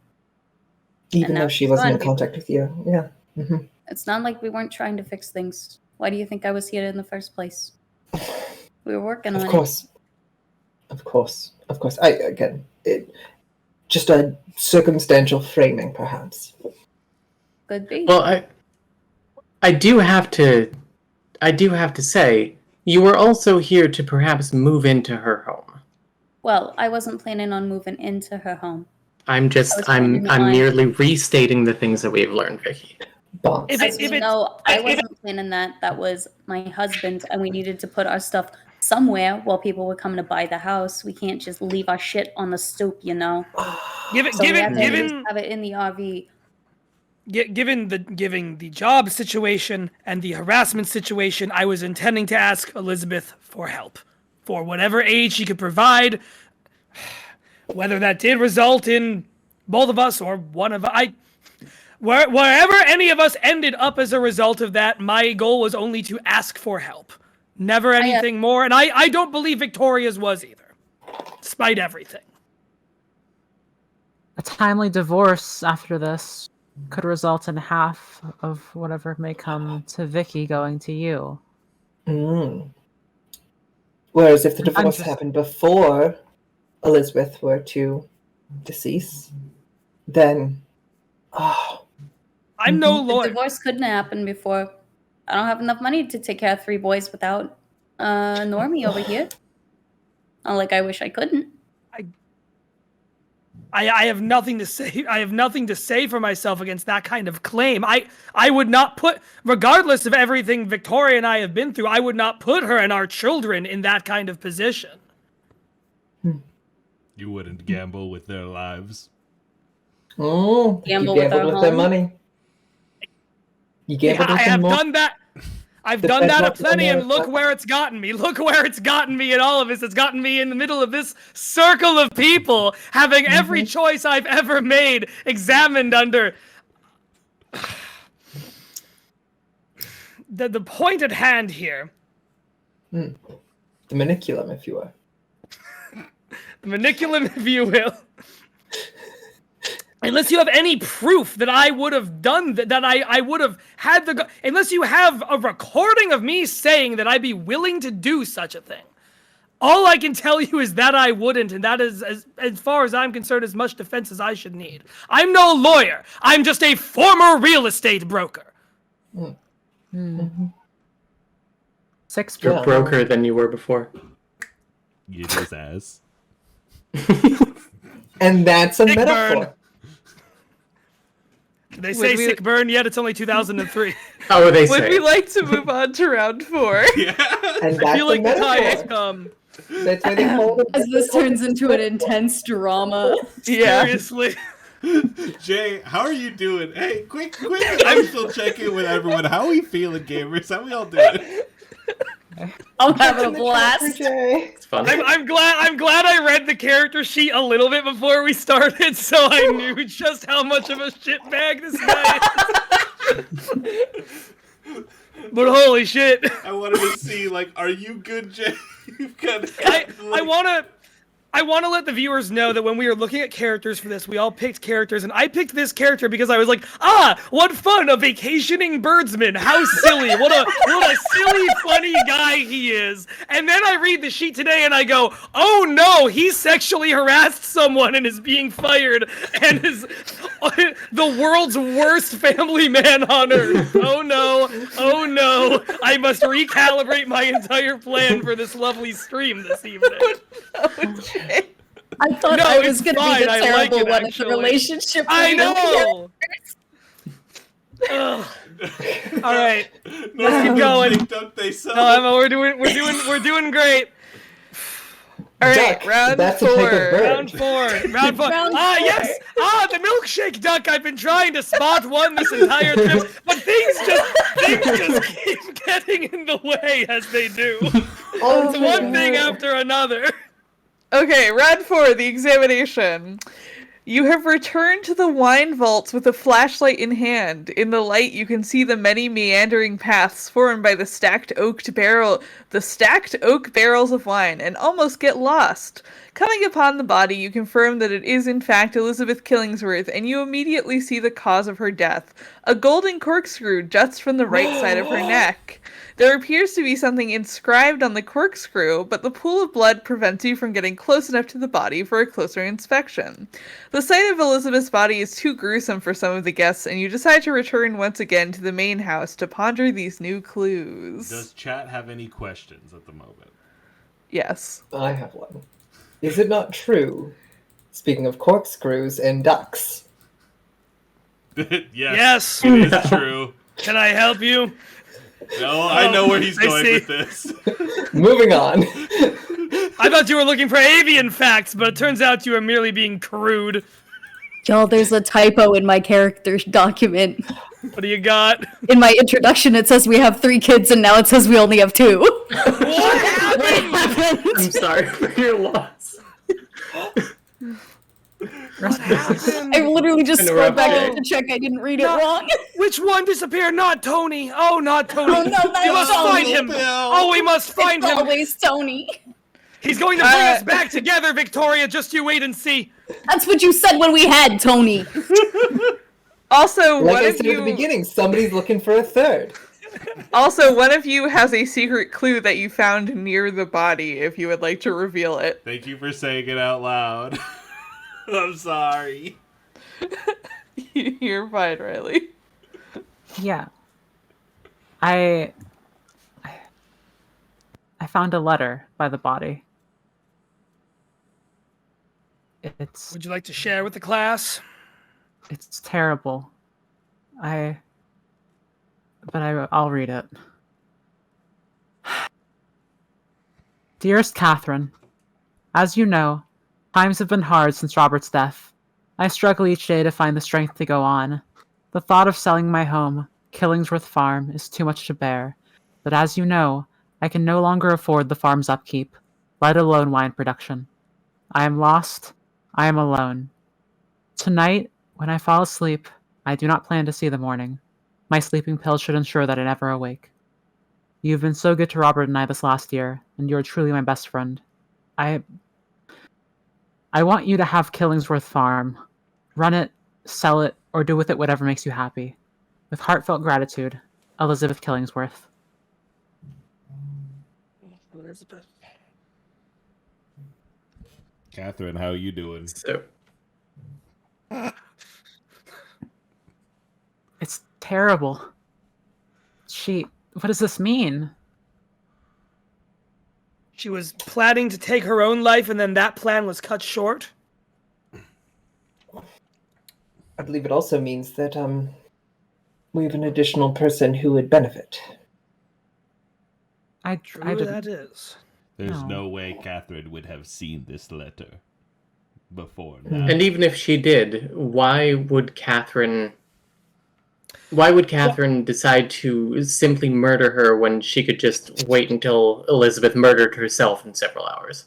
Even though she wasn't in contact with you. Yeah. Mm-hmm. It's not like we weren't trying to fix things. Why do you think I was here in the first place? We were working on it. Of course. Just a circumstantial framing, perhaps. Could be. Well, I do have to say, you were also here to perhaps move into her home. Well, I wasn't planning on moving into her home. I'm merely restating the things that we've learned, Vicky. No, I wasn't planning that. That was my husband, and we needed to put our stuff somewhere while people were coming to buy the house. We can't just leave our shit on the stoop, Given have it in the RV. Given the job situation and the harassment situation, I was intending to ask Elizabeth for help, for whatever aid she could provide. Whether that did result in both of us or one of wherever any of us ended up as a result of that, my goal was only to ask for help, never anything more. And I don't believe Victoria's was either, despite everything. A timely divorce after this could result in half of whatever may come to Vicky going to you. Whereas if the divorce happened before Elizabeth were to decease, then I'm no lawyer. The divorce couldn't happen before. I don't have enough money to take care of 3 boys without Normie over here. Not like I wish I couldn't. I have nothing to say. I have nothing to say for myself against that kind of claim. I would not put, regardless of everything Victoria and I have been through, I would not put her and our children in that kind of position. You wouldn't gamble with their lives. Oh, gamble with their money. You gambled with I have more? done that. I've done that aplenty, and look where it's gotten me. Look where it's gotten me in all of this. It's gotten me in the middle of this circle of people, having every choice I've ever made examined under... The point at hand here... The maniculum, if you will. The maniculum, if you will. Unless you have any proof that I would have done that I would have had unless you have a recording of me saying that I'd be willing to do such a thing. All I can tell you is that I wouldn't, and that is, as far as I'm concerned, as much defense as I should need. I'm no lawyer. I'm just a former real estate broker. You're broker than you were before. You just ass. And that's a Sick metaphor. burn. They say sick burn, yet it's only 2003. Oh, they say. Would we like to move on to round 4? Yeah. And that's I feel like a the time has metaphor. come. That's why they call it. As this turns into an intense drama. Yeah. Seriously. Jay, how are you doing? Hey, quick, I'm still checking with everyone. How are we feeling, gamers? How we all doing? I'm having a blast. It's fun. I'm glad I read the character sheet a little bit before we started, so I knew just how much of a shitbag this guy is. But holy shit! I wanted to see, like, are you good, Jay? You've got. I want to let the viewers know that when we were looking at characters for this, we all picked characters, and I picked this character because I was like, what fun, a vacationing birdsman, how silly, what a silly, funny guy he is. And then I read the sheet today and I go, oh no, he sexually harassed someone and is being fired, and is the world's worst family man on earth. Oh no, I must recalibrate my entire plan for this lovely stream this evening. I thought I was going to be the terrible one in the relationship. I know. All right, let's keep going. No, we're doing great. All right, round four. Round four. Yes. The milkshake duck. I've been trying to spot one this entire trip, but things just keep getting in the way as they do. It's one thing after another. Okay, round four, the examination. You have returned to the wine vaults with a flashlight in hand. In the light, you can see the many meandering paths formed by the stacked oak barrels of wine, and almost get lost. Coming upon the body, you confirm that it is in fact Elizabeth Killingsworth, and you immediately see the cause of her death. A golden corkscrew juts from the right side of her neck. There appears to be something inscribed on the corkscrew, but the pool of blood prevents you from getting close enough to the body for a closer inspection. The sight of Elizabeth's body is too gruesome for some of the guests, and you decide to return once again to the main house to ponder these new clues. Does chat have any questions at the moment? Yes. I have one. Is it not true, speaking of corkscrews and ducks? Yes. It is true. Can I help you? No, I know where he's going with this. Moving on. I thought you were looking for avian facts, but it turns out you were merely being crude. Y'all, there's a typo in my character document. What do you got? In my introduction, it says we have 3 kids, and now it says we only have 2. What happened? I'm sorry for your loss. I literally just scrolled back to check I didn't read it wrong. Which one disappeared? Not Tony. Oh, not Tony. Oh, no, that's we must Tony. find him. Oh, we must find It's him. always Tony. He's going to bring us back together, Victoria. Just you wait and see. That's what you said when we had Tony. Also, Like one I of said you... at the beginning, somebody's looking for a third. Also, one of you has a secret clue that you found near the body, if you would like to reveal it. Thank you for saying it out loud. I'm sorry. You're fine, Riley. Yeah. I found a letter by the body. Would you like to share with the class? It's terrible. I'll read it. Dearest Catherine, as you know, times have been hard since Robert's death. I struggle each day to find the strength to go on. The thought of selling my home, Killingsworth Farm, is too much to bear. But as you know, I can no longer afford the farm's upkeep, let alone wine production. I am lost. I am alone. Tonight, when I fall asleep, I do not plan to see the morning. My sleeping pills should ensure that I never awake. You've been so good to Robert and I this last year, and you are truly my best friend. I want you to have Killingsworth Farm. Run it, sell it, or do with it whatever makes you happy. With heartfelt gratitude, Elizabeth Killingsworth. Elizabeth. Catherine, how are you doing? So, It's terrible. What does this mean? She was planning to take her own life, and then that plan was cut short? I believe it also means that we have an additional person who would benefit. True I didn't. that is. There's No. no way Catherine would have seen this letter before now. and even if she did, why would Catherine Why would Catherine decide to simply murder her when she could just wait until Elizabeth murdered herself in several hours?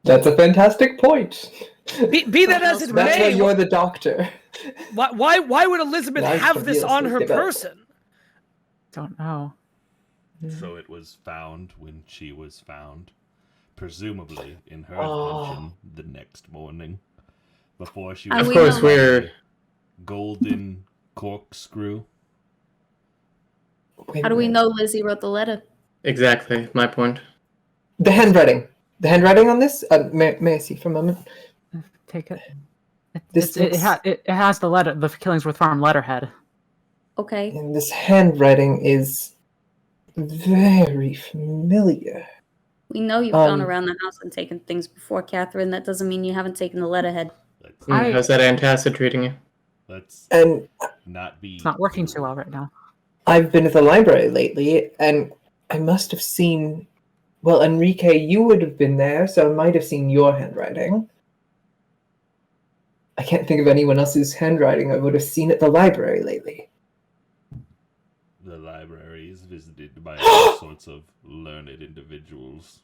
That's a fantastic point. Be that as it That's may, why you're the doctor. Why would Elizabeth Nice have this real on estate her developer. person? Don't know. So it was found when she was found, presumably in her Oh. intention the next morning, before she And was Of we course, know- we're... golden corkscrew. Wait How a do we minute. know Lizzie wrote the letter? Exactly, my point. The handwriting. The handwriting on this? May I see for a moment? Take it. This It looks- has the letter, the Killingsworth Farm letterhead. Okay. And this handwriting is very familiar. We know you've gone Um, around the house and taken things before, Catherine. That doesn't mean you haven't taken the letterhead. How's that antacid treating you? Let's And not be. It's not working too well right now. I've been at the library lately, and I must have seen... Well, Enrique, you would have been there, so I might have seen your handwriting. I can't think of anyone else's handwriting I would have seen at the library lately. The library is visited by all sorts of learned individuals.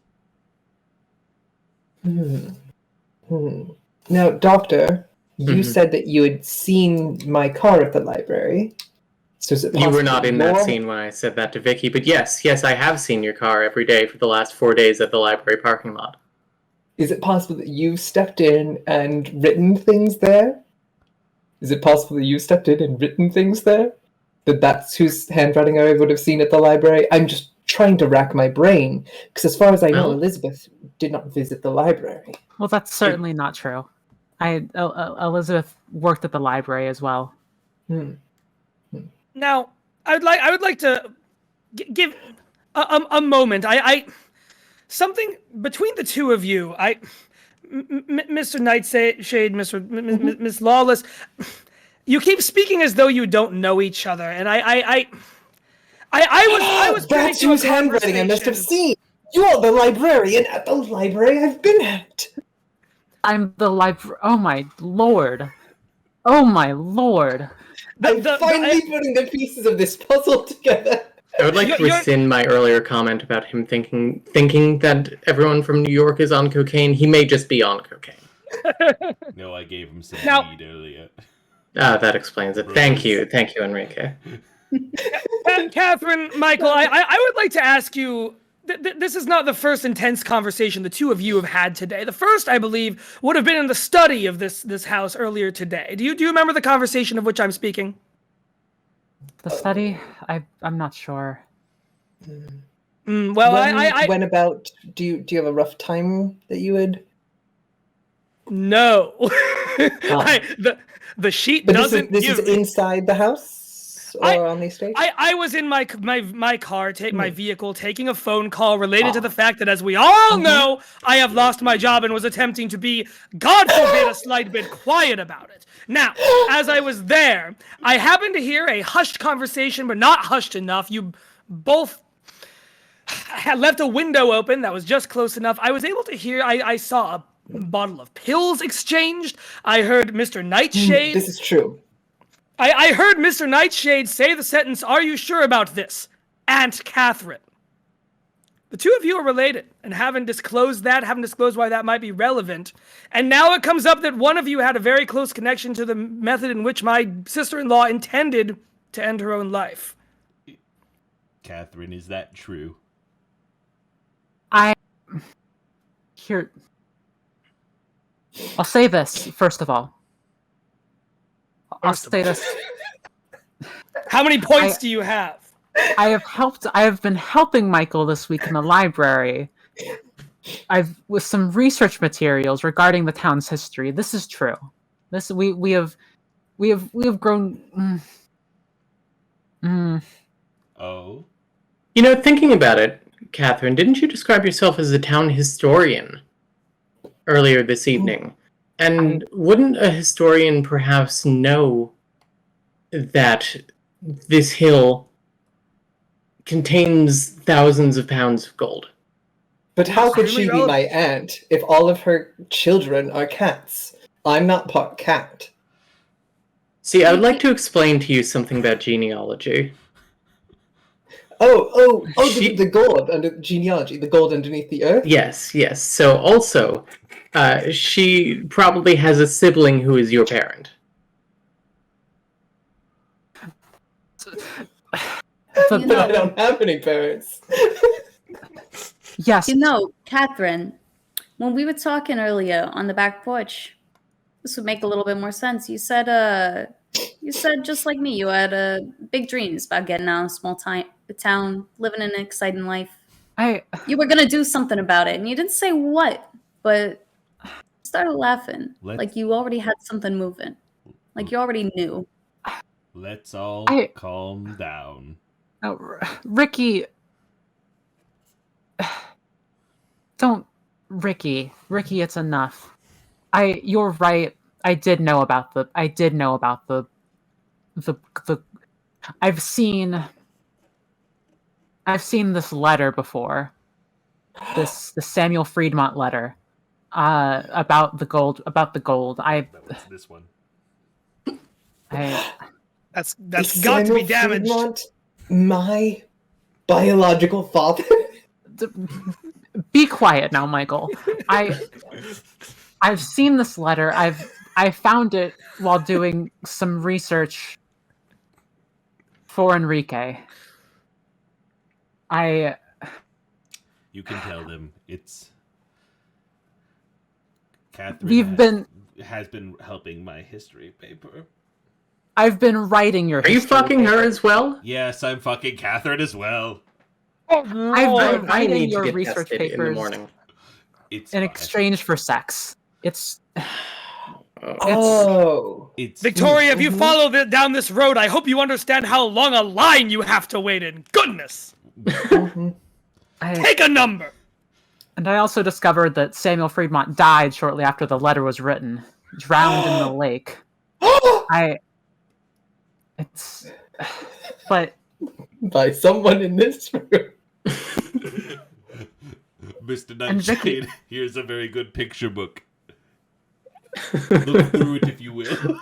Now, Doctor, you Mhm. said that you had seen my car at the library. So is it You were possible not in your- that scene when I said that to Vicky, but yes, I have seen your car every day for the last 4 days at the library parking lot. Is it possible that you stepped in and written things there? Is it possible that you stepped in and written things there? That's whose handwriting I would have seen at the library? I'm just trying to rack my brain, because as far as I know, Well- Elizabeth did not visit the library. Well, that's certainly not true. Elizabeth worked at the library as well. Now, I would like to give a moment. Something between the two of you. Mr. Nightshade, Miss Lawless. You keep speaking as though you don't know each other, and I was privy That's to a whose handwriting I must have conversation. seen. You're the librarian at the library I've been at. I'm the library. Oh my lord! Oh my lord! I'm finally putting the pieces of this puzzle together. I would like to You're- rescind my earlier comment about him thinking that everyone from New York is on cocaine. He may just be on cocaine. No, I gave him some Now- weed earlier. That explains it. Thank you, Enrique. Catherine, Michael, I would like to ask you. This is not the first intense conversation the two of you have had today. The first, I believe, would have been in the study of this house earlier today. Do you remember the conversation of which I'm speaking? The study? I'm not sure. Well, I When about? Do you have a rough time that you would? no. The sheet But doesn't this give is me- inside the house or on the estate. I was in my car, my vehicle, taking a phone call related to the fact that, as we all know, I have lost my job and was attempting to be, God forbid, a slight bit quiet about it. Now, as I was there, I happened to hear a hushed conversation, but not hushed enough. You both had left a window open that was just close enough. I was able to hear, I saw a bottle of pills exchanged. I heard Mr. Nightshade. This is true. I heard Mr. Nightshade say the sentence, "Are you sure about this, Aunt Catherine?" The two of you are related and haven't disclosed why that might be relevant. And now it comes up that one of you had a very close connection to the method in which my sister-in-law intended to end her own life. Catherine, is that true? I'll say this first of all. How many points do you have? I have been helping Michael this week in the library. With some research materials regarding the town's history. This is true. We have grown. Oh? You know, thinking about it, Catherine, didn't you describe yourself as a town historian earlier this evening? And wouldn't a historian perhaps know that this hill contains thousands of pounds of gold? But how could Extremely she be my aunt if all of her children are cats? I'm not part cat. See, I would like to explain to you something about genealogy. The gold under genealogy, the gold underneath the earth? Yes. So also, she probably has a sibling who is your parent. But I don't have any parents. Yes. You know, Catherine, when we were talking earlier on the back porch, this would make a little bit more sense. You said just like me, you had big dreams about getting out of a small town, living an exciting life. You were gonna do something about it, and you didn't say what, but you started laughing like you already had something moving, like you already knew. Let's all calm down. Ricky, Ricky, it's enough. You're right. I did know about the I've seen this letter before. The Samuel Friedmont letter. About the gold. It's this one. That's got to be damaged. Friedmont, my biological father. Be quiet now, Michael. I've seen this letter. I found it while doing some research for Enrique. You can tell them it's Catherine has been helping my history paper. I've been writing your history. Are you fucking her as well? Yes, I'm fucking Catherine as well. I've been writing your research papers in the papers morning. in exchange for sex. It's Victoria, if you follow down this road, I hope you understand how long a line you have to wait in. Goodness! Take a number! And I also discovered that Samuel Friedmont died shortly after the letter was written, drowned in the lake. But by someone in this room. Mr. Nightshade, here's a very good picture book. Look through it if you will.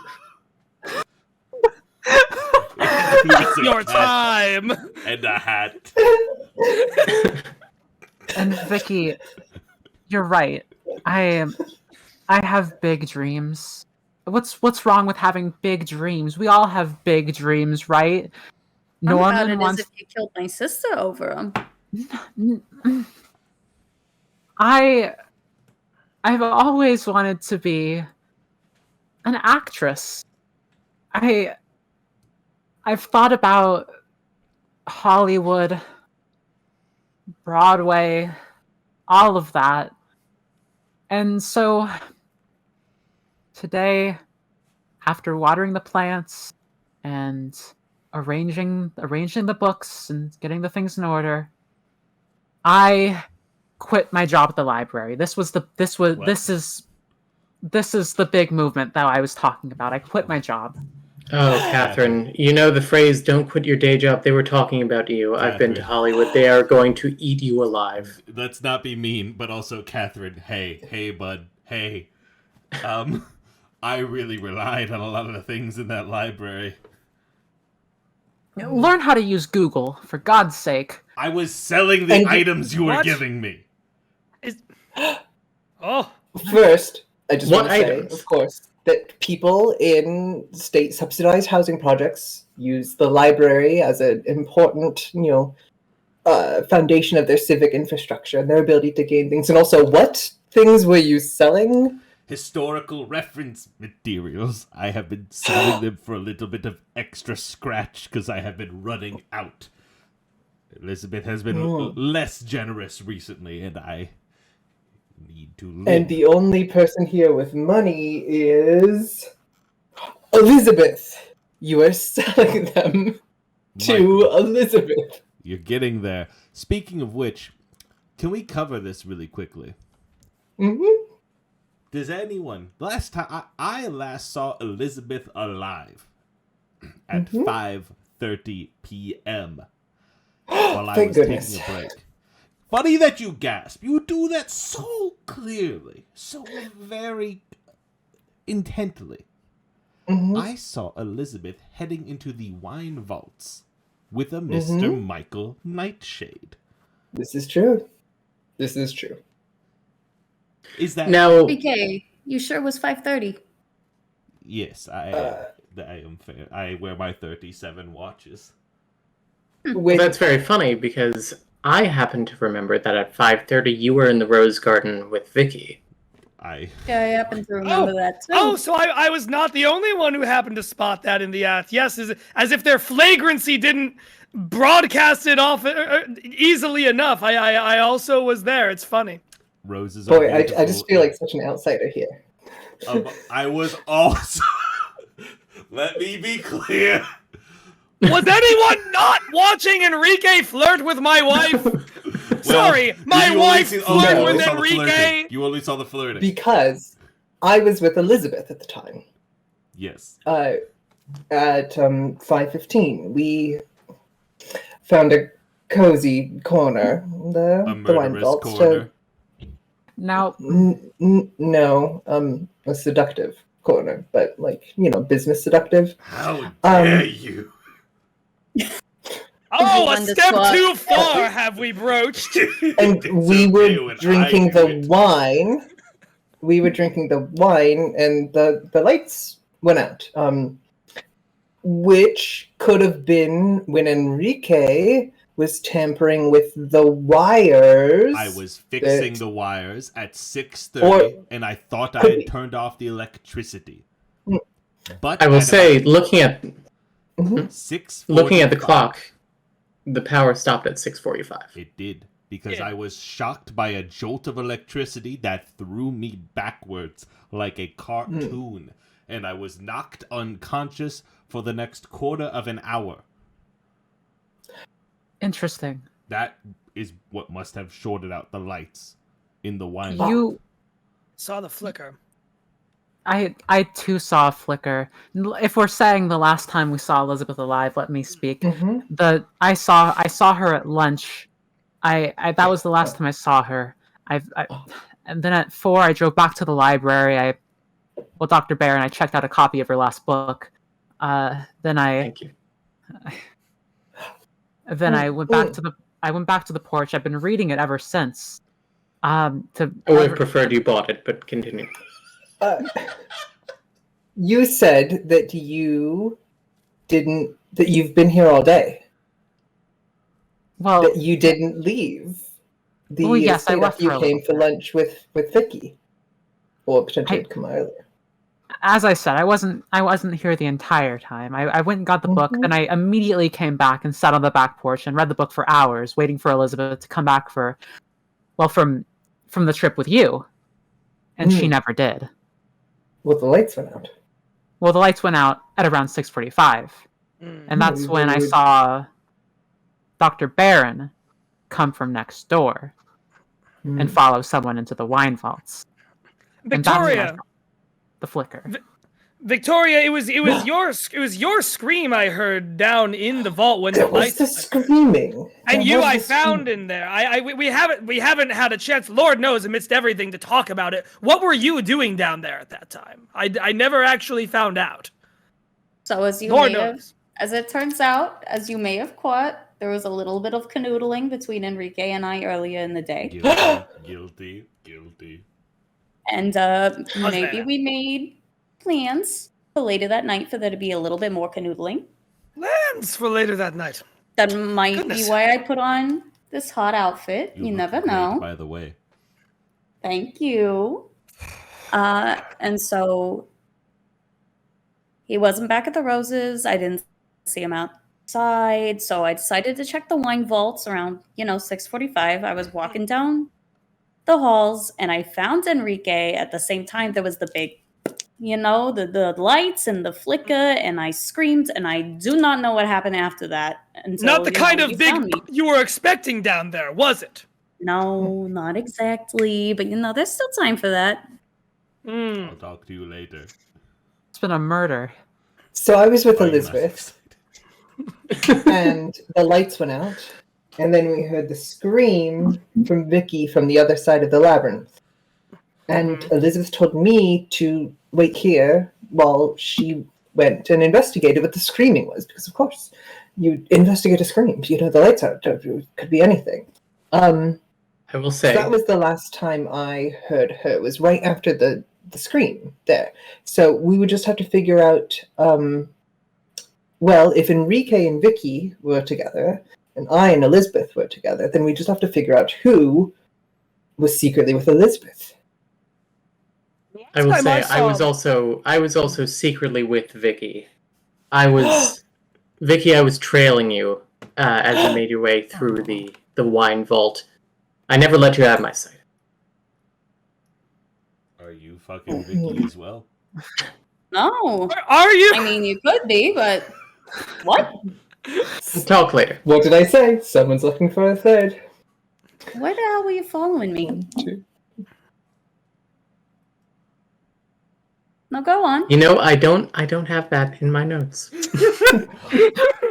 It's your time! And a hat. And Vicky, you're right. I have big dreams. What's wrong with having big dreams? We all have big dreams, right? Norman wants. As if you killed my sister over him. I've always wanted to be an actress. I've thought about Hollywood, Broadway, all of that. And so today, after watering the plants and arranging the books and getting the things in order, I quit my job at the library. This is the big movement that I was talking about. I quit my job. Oh, Catherine, you know the phrase, don't quit your day job, they were talking about you. Catherine. I've been to Hollywood. They are going to eat you alive. Let's not be mean, but also, Catherine, hey, bud, hey. I really relied on a lot of the things in that library. Learn how to use Google, for God's sake. I was selling the items you were giving me. First, I just want to say, of course, that people in state-subsidized housing projects use the library as an important, foundation of their civic infrastructure and their ability to gain things. And also, what things were you selling? Historical reference materials. I have been selling them for a little bit of extra scratch because I have been running out. Elizabeth has been less generous recently, and I need to live. And the only person here with money is Elizabeth. You are selling them to Elizabeth. You're getting there. Speaking of which, can we cover this really quickly? Mm-hmm. Does anyone... Last time I last saw Elizabeth alive at 5:30 p.m. while I was taking a break. Funny that you gasp. You do that so clearly, so very intently. I saw Elizabeth heading into the wine vaults with a Mr. Michael Nightshade. This is true. This is true. Is that Now? BK, you sure it was 5:30? Yes, I am fair. I wear my 37 watches. Well, that's very funny because I happen to remember that at 5:30 you were in the Rose Garden with Vicky. Yeah, I happen to remember that too. Oh, so I was not the only one who happened to spot that in the act. Yes, as if their flagrancy didn't broadcast it off easily enough. I also was there. It's funny. Roses. Boy, I just feel like such an outsider here. I was also. Let me be clear. Was anyone not watching Enrique flirt with my wife? Sorry, my wife flirt with Enrique. You only saw the flirting. Because I was with Elizabeth at the time. Yes. At 5:15, we found a cozy corner, the wine vaults. Corner. Now, No, a seductive corner, but business seductive. How dare you? Oh, a step too far have we broached. And we were drinking the wine. We were drinking the wine, and the lights went out. Which could have been when Enrique was tampering with the wires. I was fixing the wires at 6:30, and I thought I had turned off the electricity. But I will say, looking at 6:45, looking at the clock, the power stopped at 6:45. It did, because I was shocked by a jolt of electricity that threw me backwards like a cartoon, and I was knocked unconscious for the next quarter of an hour. interesting. That is what must have shorted out the lights in the wine. You saw the flicker. I too saw a flicker. If we're saying the last time we saw Elizabeth alive, let me speak. I saw her at lunch. That was the last time I saw her. And then at 4 I drove back to the library. Dr. Bear and I checked out a copy of her last book. Thank you. Then I went back to the porch. I've been reading it ever since. I would have preferred you bought it, but continue. You said that you've been here all day. Well, that you didn't leave. Yes, I left. You came for lunch with Vicky, or potentially come earlier. As I said, I wasn't here the entire time. I went and got the book, then I immediately came back and sat on the back porch and read the book for hours, waiting for Elizabeth to come back from the trip with you, and she never did. Well, the lights went out. Well, the lights went out at around 6:45, and that's when I saw Dr. Barron come from next door and follow someone into the wine vaults. Victoria, the flicker. Victoria, it was your scream I heard down in the vault when the lights. Was the screaming? And I found in there. We haven't had a chance. Lord knows, amidst everything, to talk about it. What were you doing down there at that time? I never actually found out. So as it turns out, as you may have caught, there was a little bit of canoodling between Enrique and I earlier in the day. Guilty. And maybe we made plans for later that night for there to be a little bit more canoodling. Plans for later that night. That might be why I put on this hot outfit. You never know. By the way. Thank you. And so he wasn't back at the Roses. I didn't see him outside. So I decided to check the wine vaults around, 6:45. I was walking down the halls and I found Enrique. At the same time, there was the big, the lights and the flicker, and I screamed, and I do not know what happened after that. Until, not the kind of big you were expecting down there, was it? No, not exactly. But there's still time for that. I'll talk to you later. It's been a murder. So I was with Elizabeth, and the lights went out, and then we heard the scream from Vicky from the other side of the labyrinth. And Elizabeth told me to wait here while she went and investigated what the screaming was, because of course you investigate a scream. You know, the lights out. It could be anything. I will say so that was the last time I heard her. It was right after the scream there. So we would just have to figure out. Well, if Enrique and Vicky were together, and I and Elizabeth were together, then we just have to figure out who was secretly with Elizabeth. I will say I was also secretly with Vicky. Vicky, I was trailing you as you made your way through the wine vault. I never let you out of my sight. Are you fucking Vicky as well? No. Are you? I mean, you could be, but what? Talk later. What did I say? Someone's looking for a third. Why the hell were you following me? No, go on. You know, I don't have that in my notes.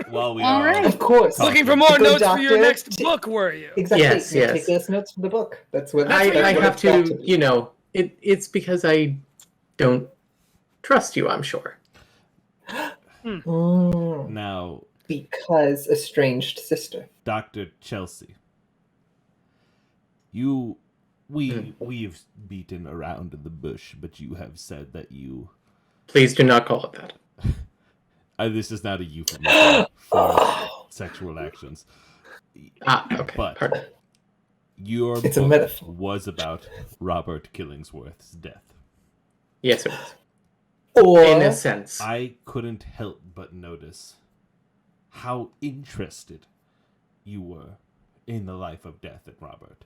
While we All are right. Of course. Looking for more Good notes for your doctor. next book, were you? Exactly. Yes, You yes. Take those notes from the book. That's what I what have it's got to, be. you know, it's because I don't trust you, I'm sure. now, Because estranged sister. Dr. Chelsea, we've beaten around the bush, but you have said that you... Please do not call it that. this is not a euphemism for sexual actions. Okay, But pardon. your It's a book metaphor. was about Robert Killingsworth's death. Yes, it is. Or In a sense. I couldn't help but notice how interested you were in the life of death at Robert.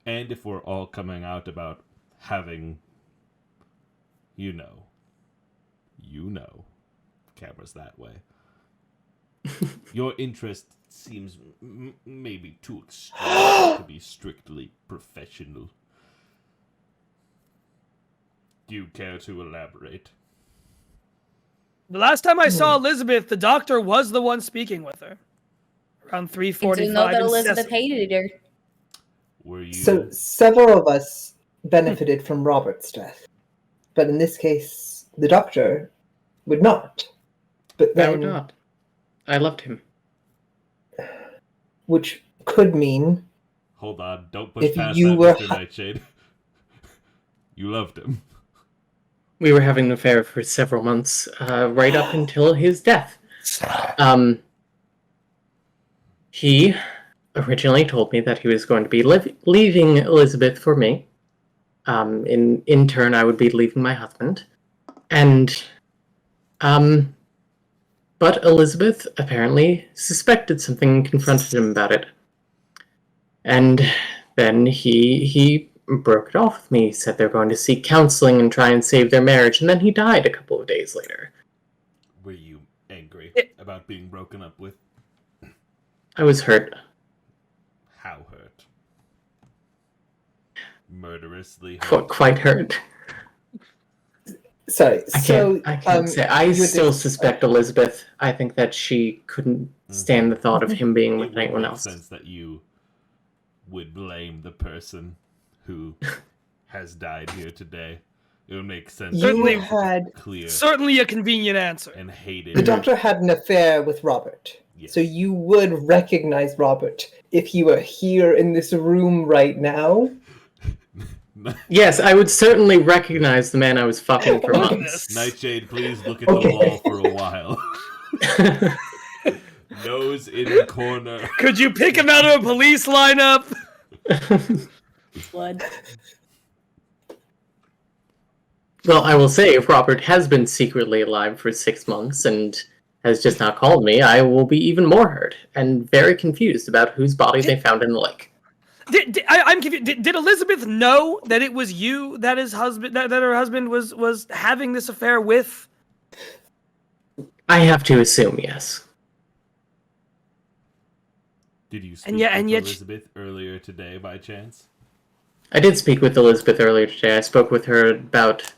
And if we're all coming out about having, you know, cameras that way. Your interest seems maybe too extreme to be strictly professional. Do you care to elaborate? The last time I saw Elizabeth, the doctor was the one speaking with her. Around 3:45. I didn't know that in Elizabeth Sesame. hated her. Were you... So several of us benefited from Robert's death. But in this case, the doctor would not. But I then, would not. I loved him. which could mean Hold on, don't push if past you that, were Mr. Nightshade. You loved him. We were having an affair for several months, right up until his death. He originally told me that he was going to be leaving Elizabeth for me. In turn, I would be leaving my husband. And, but Elizabeth apparently suspected something and confronted him about it. And then he broke it off with me, said they're going to seek counseling and try and save their marriage, and then he died a couple of days later. Were you angry about being broken up with? I was hurt. How hurt? Murderously hurt? Quite hurt. sorry. I can't say. I still suspect Elizabeth. I think that she couldn't stand the thought of him being with anyone else. It would make sense that you would blame the person who has died here today. It would make sense. You had clear Certainly a convenient answer. and hated. the doctor had an affair with Robert. Yes. So you would recognize Robert if he were here in this room right now. Yes, I would certainly recognize the man I was fucking for months. Nightshade, please look at the wall for a while. Nose in the corner. Could you pick him out of a police lineup? Blood. Well, I will say, if Robert has been secretly alive for 6 months and has just not called me, I will be even more hurt and very confused about whose body they found in the lake. I'm confused. Did Elizabeth know that it was you that his husband, that her husband was having this affair with? I have to assume, yes. Did you speak And yet with Elizabeth earlier today by chance? I did speak with Elizabeth earlier today. I spoke with her about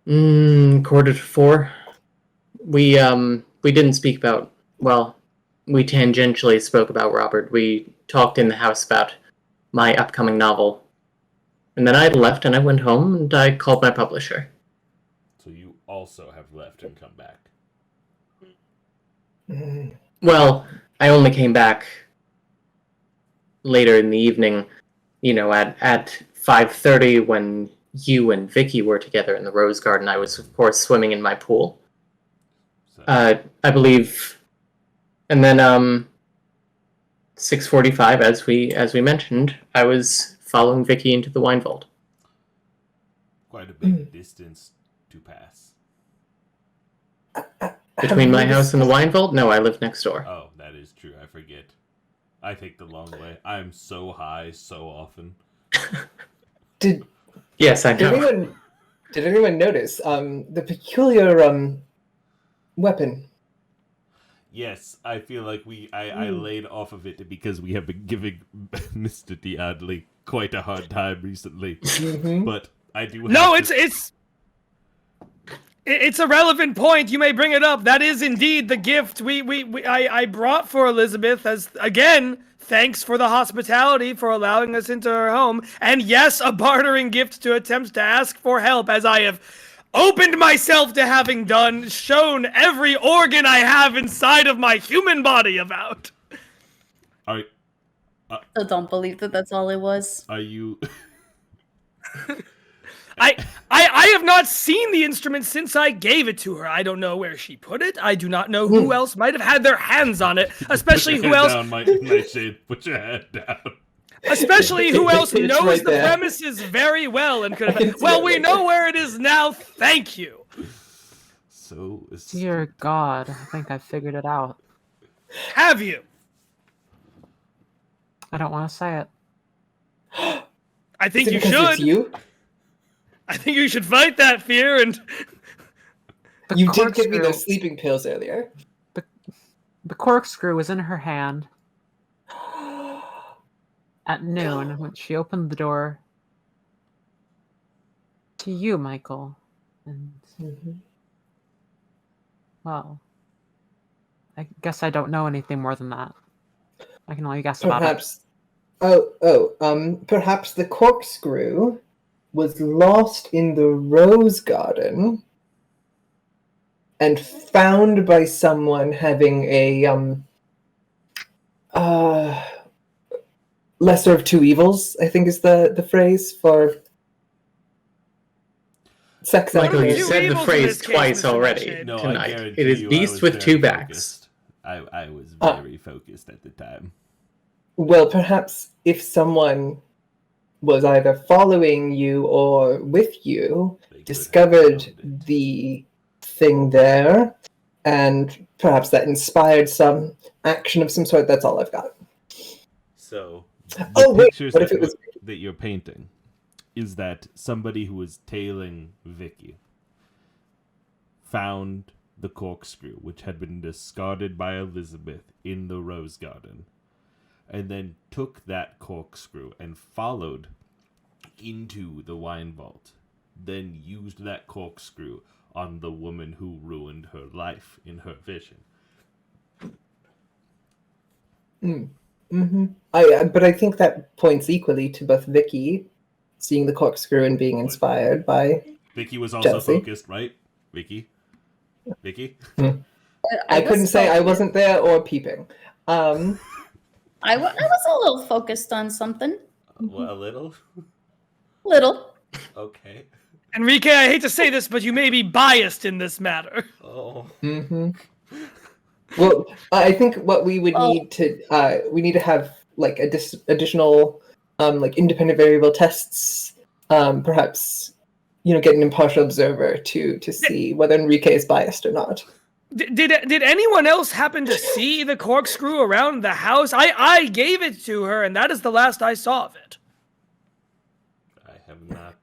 3:45. We didn't speak about, well, we tangentially spoke about Robert. We talked in the house about my upcoming novel. And then I left and I went home and I called my publisher. So you also have left and come back. Well, I only came back later in the evening, at 5:30 when you and Vicky were together in the Rose Garden. I was, of course, swimming in my pool. So, I believe, and then 6:45, as we mentioned, I was following Vicky into the wine vault. quite a big distance to pass. Between my house and the wine vault? No, I live next door. Oh, that is true. I forget. I take the long way. I'm so high so often. Yes, I know. Did anyone notice the peculiar weapon? Yes, I feel like I laid off of it because we have been giving Mr. Diadley quite a hard time recently. Mm-hmm. But I do have No, to... it's a relevant point. You may bring it up. That is indeed the gift I brought for Elizabeth as, again, thanks for the hospitality for allowing us into her home. And yes, a bartering gift to attempt to ask for help, as I have opened myself to having done, shown every organ I have inside of my human body about. I don't believe that that's all it was. Are you... I have not seen the instrument since I gave it to her. I don't know where she put it. I do not know who else might have had their hands on it. Especially who else... Down, Nightshade. Put your head down. Especially who else It's knows right the there. premises very well and could have... Well, we know where it is now. Thank you. So... Dear God, I think I figured it out. Have you? I don't want to say it. I think Is it you because it's should. you? I think you should fight that fear and... The You did give me corkscrew- those sleeping pills earlier. The corkscrew was in her hand at noon when she opened the door to you, Michael. And, well, I guess I don't know anything more than that. I can only guess about it. Perhaps. Perhaps the corkscrew was lost in the rose garden and found by someone having a lesser of two evils, I think is the phrase for sex. Michael, you Two said the evils in phrase this case, twice Mr. already Nightshade. No, I tonight. guarantee It is you I beast was with very two backs. focused. I was very focused at the time. Well, perhaps if someone was either following you or with you, They could have discovered found it. the thing there, and perhaps that inspired some action of some sort. That's all I've got. So, Oh, wait, pictures what if that it was- that you're painting is that somebody who was tailing Vicky found the corkscrew, which had been discarded by Elizabeth in the rose garden, and then took that corkscrew and followed into the wine vault, then used that corkscrew on the woman who ruined her life in her vision. But I think that points equally to both Vicky seeing the corkscrew and being inspired by. Vicky was also Chelsea. focused, right? Vicky? I couldn't say I wasn't there or peeping. I was a little focused on something. Well, a little? Little. Okay. Enrique, I hate to say this, but you may be biased in this matter. Oh. Well, I think what we would need to have like additional like independent variable tests. Perhaps get an impartial observer to see whether Enrique is biased or not. Did anyone else happen to see the corkscrew around the house? I gave it to her, and that is the last I saw of it. I have not.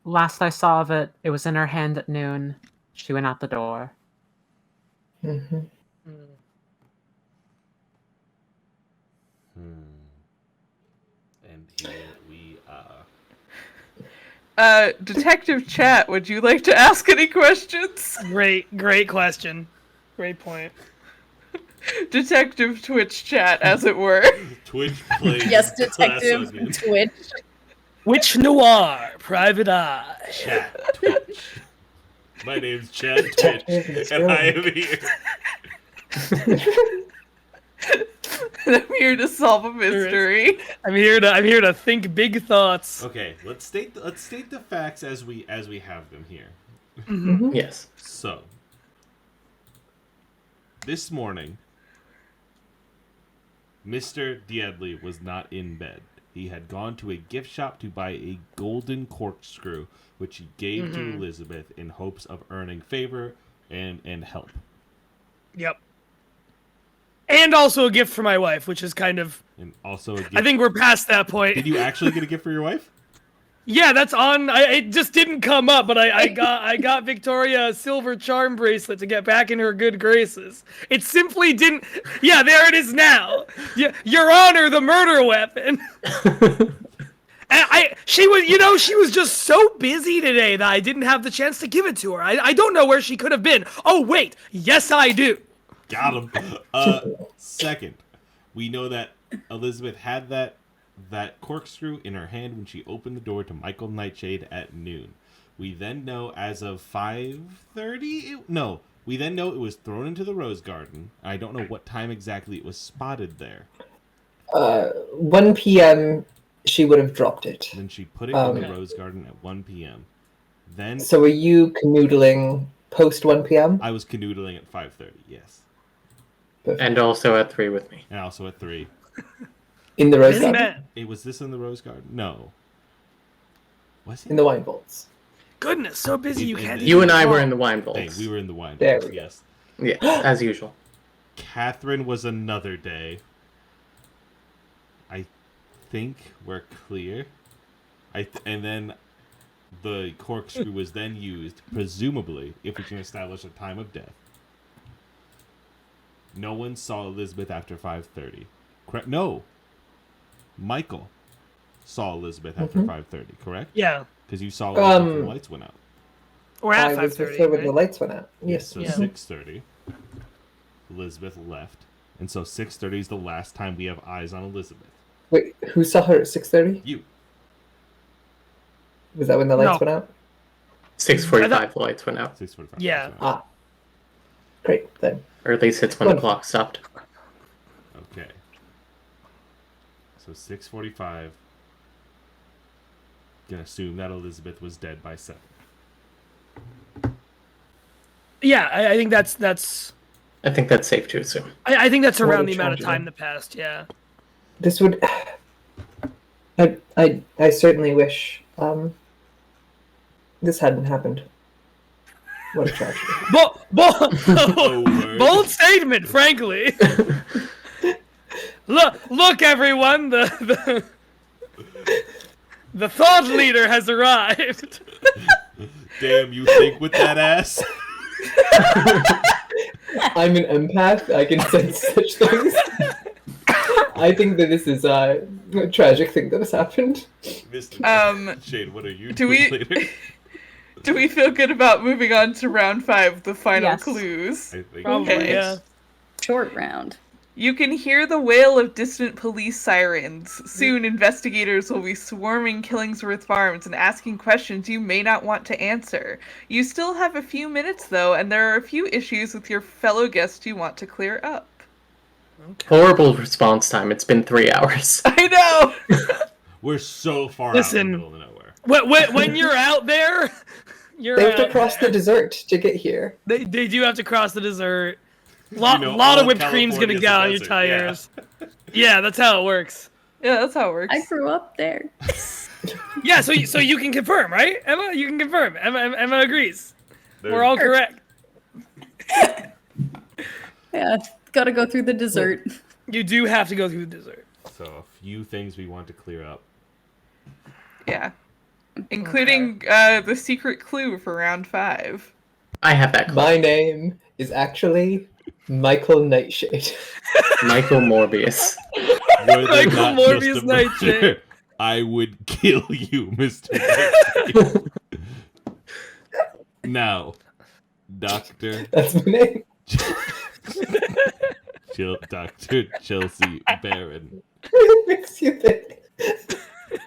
Last I saw of it, it was in her hand at noon. She went out the door. And here we are. Detective Chat, would you like to ask any questions? Great question. Great point. Detective Twitch Chat, as it were. Twitch plays Yes, class Detective again. Twitch. Witch Noir, Private Eye. Chat Twitch. My name's Chad Twitch, and I am here. I'm here to solve a mystery. I'm here to think big thoughts. Okay, let's state the facts as we have them here. Mhm. Yes. So, this morning, Mr. Diedley was not in bed. He had gone to a gift shop to buy a golden corkscrew, which he gave to Elizabeth in hopes of earning favor and help. Yep. And also a gift for my wife, which is kind of... And also a gift. I think we're past that point. Did you actually get a gift for your wife? Yeah, that's on. It just didn't come up, but I got Victoria a silver charm bracelet to get back in her good graces. It simply didn't. Yeah, there it is now. Your Honor, the murder weapon. She was just so busy today that I didn't have the chance to give it to her. I don't know where she could have been. Oh wait, yes I do. Got him. Second, we know that Elizabeth had that corkscrew in her hand when she opened the door to Michael Nightshade at noon. We then know as of 5:30. We then know it was thrown into the rose garden. I don't know what time exactly it was spotted there. 1 p.m. she would have dropped it. Then she put it in the rose garden at 1 p.m. Then. So were you canoodling post 1 p.m.? I was canoodling at 5:30. Yes. Perfect. And also at 3 with me. And also at 3. In the rose garden? Was this in the rose garden? No. Was it? In the wine vaults. Goodness, so busy you can't. You and I were in the wine vaults. Hey, we were in the wine There vaults, we go. yes. Yeah, as usual. Catherine was another day. I think we're clear. And then the corkscrew was then used, presumably, if we can establish a time of death. No one saw Elizabeth after 5:30. Correct? No. Michael saw Elizabeth after 5:30, correct? Yeah. Because you saw Elizabeth when the lights went out. Or at I was with 5:30. her when Right? the lights went out. Yes, so Yes. 6:30. Elizabeth left. And so 6:30 is the last time we have eyes on Elizabeth. Wait, who saw her at 6:30? You. Was that when the lights No. went out? 6:45 the lights went out. 6:45. Yeah. Ah. Great, then. Or at least it's when the clock stopped. Okay. So 6:45. Gonna assume that Elizabeth was dead by 7. Yeah, I think that's. I think that's safe to assume. I think that's around a the amount of tragedy. time that passed. Yeah. This would... I certainly wish this hadn't happened. What a tragedy. Bold statement, frankly. Look, everyone, the thought leader has arrived. Damn, you think with that ass? I'm an empath. I can sense such things. I think that this is a tragic thing that has happened. Mr. Shade, what are you doing later? Do we feel good about moving on to round 5, the final Yes. clues? I think Probably, Okay. yeah. Short round. You can hear the wail of distant police sirens. Soon, investigators will be swarming Killingsworth Farms and asking questions you may not want to answer. You still have a few minutes, though, and there are a few issues with your fellow guests you want to clear up. Horrible response time. It's been 3 hours. I know! We're so far Listen. out in the middle of nowhere. When you're out there, you're They have to out cross the there. desert to get here. They do have to cross the desert. Lot You know, lot all of whipped California's cream's gonna a go on your desert, tires. Yeah, that's how it works. Yeah, that's how it works. I grew up there. Yeah, so you can confirm, right, Emma? You can confirm. Emma agrees. There- We're all correct. Yeah, gotta go through the dessert. You do have to go through the desert. So a few things we want to clear up. Yeah. Including the secret clue for round 5. I have that. My name is actually Michael Nightshade. Michael Morbius. Were they Michael not Morbius just a Nightshade. murder, I would kill you, Mr. Nightshade. Now, Dr. That's my name. Dr. Chelsea Barron. It makes you think.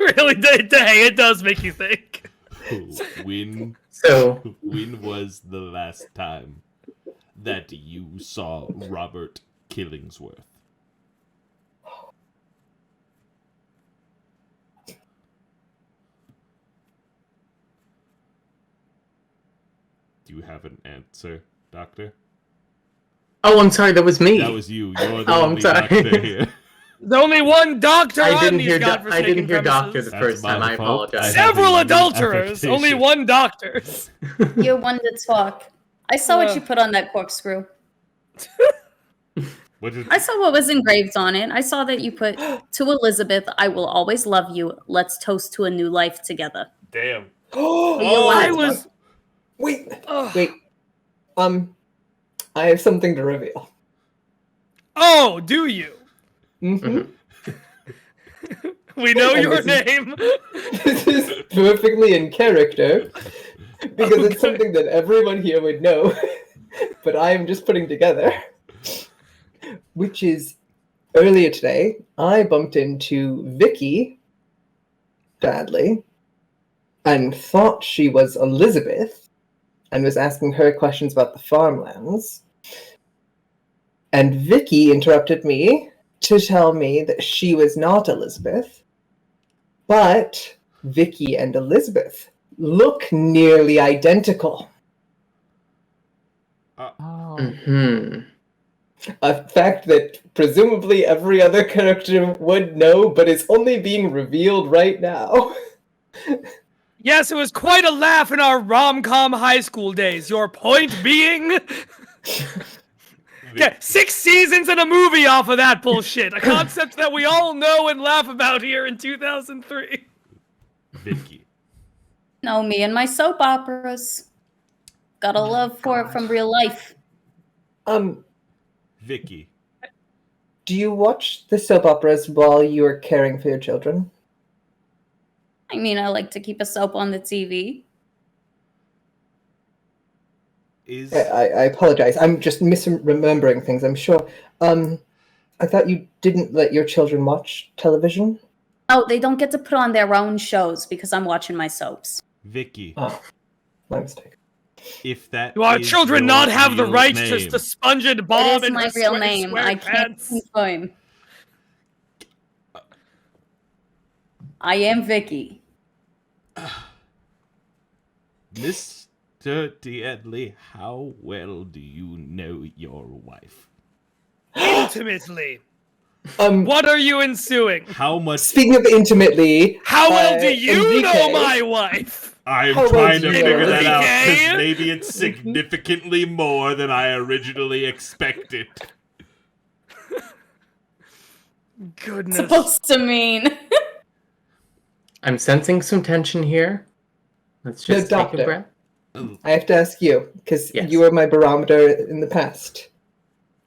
Really, hey, it does make you think. When was the last time that you saw Robert Killingsworth? Do you have an answer, Doctor? Oh, I'm sorry, that was me. That was you. You're the only doctor here. There's only one doctor on these I godforsaken didn't hear doctor premises. the first time. I apologize. Several adulterers, only one doctor. You're one to talk. I saw what you put on that corkscrew. I saw what was engraved on it. I saw that you put, "To Elizabeth, I will always love you. Let's toast to a new life together." Damn. I was... Wait. I have something to reveal. Oh, do you? Mm-hmm. We know your name. This is perfectly in character, because it's something that everyone here would know, but I am just putting together. Which is, earlier today, I bumped into Vicky, badly, and thought she was Elizabeth, and was asking her questions about the farmlands. And Vicky interrupted me to tell me that she was not Elizabeth, but Vicky and Elizabeth look nearly identical. A fact that presumably every other character would know, but is only being revealed right now. Yes, it was quite a laugh in our rom-com high school days. Your point being... Okay, 6 seasons and a movie off of that bullshit. A concept that we all know and laugh about here in 2003. Vicky. No, me and my soap operas. Got a love for it from real life. Vicky. Do you watch the soap operas while you are caring for your children? I mean, I like to keep a soap on the TV. I apologize. I'm just misremembering things, I'm sure. I thought you didn't let your children watch television? Oh, they don't get to put on their own shows because I'm watching my soaps. Vicky. Oh, my mistake. If that do our is children your not have the real right name. to sponge and bob It is in my her real name. square I can't pants? confirm. I am Vicky. Mr. Deadly, how well do you know your wife? Intimately. What are you ensuing? How much? Speaking of intimately, how well do you Enrique, know my wife? I'm How trying to well do you figure know that out because Enrique? maybe it's significantly more than I originally expected. Goodness. Supposed to mean. I'm sensing some tension here. Let's just take doctor. a breath. I have to ask you, because Yes. you were my barometer in the past.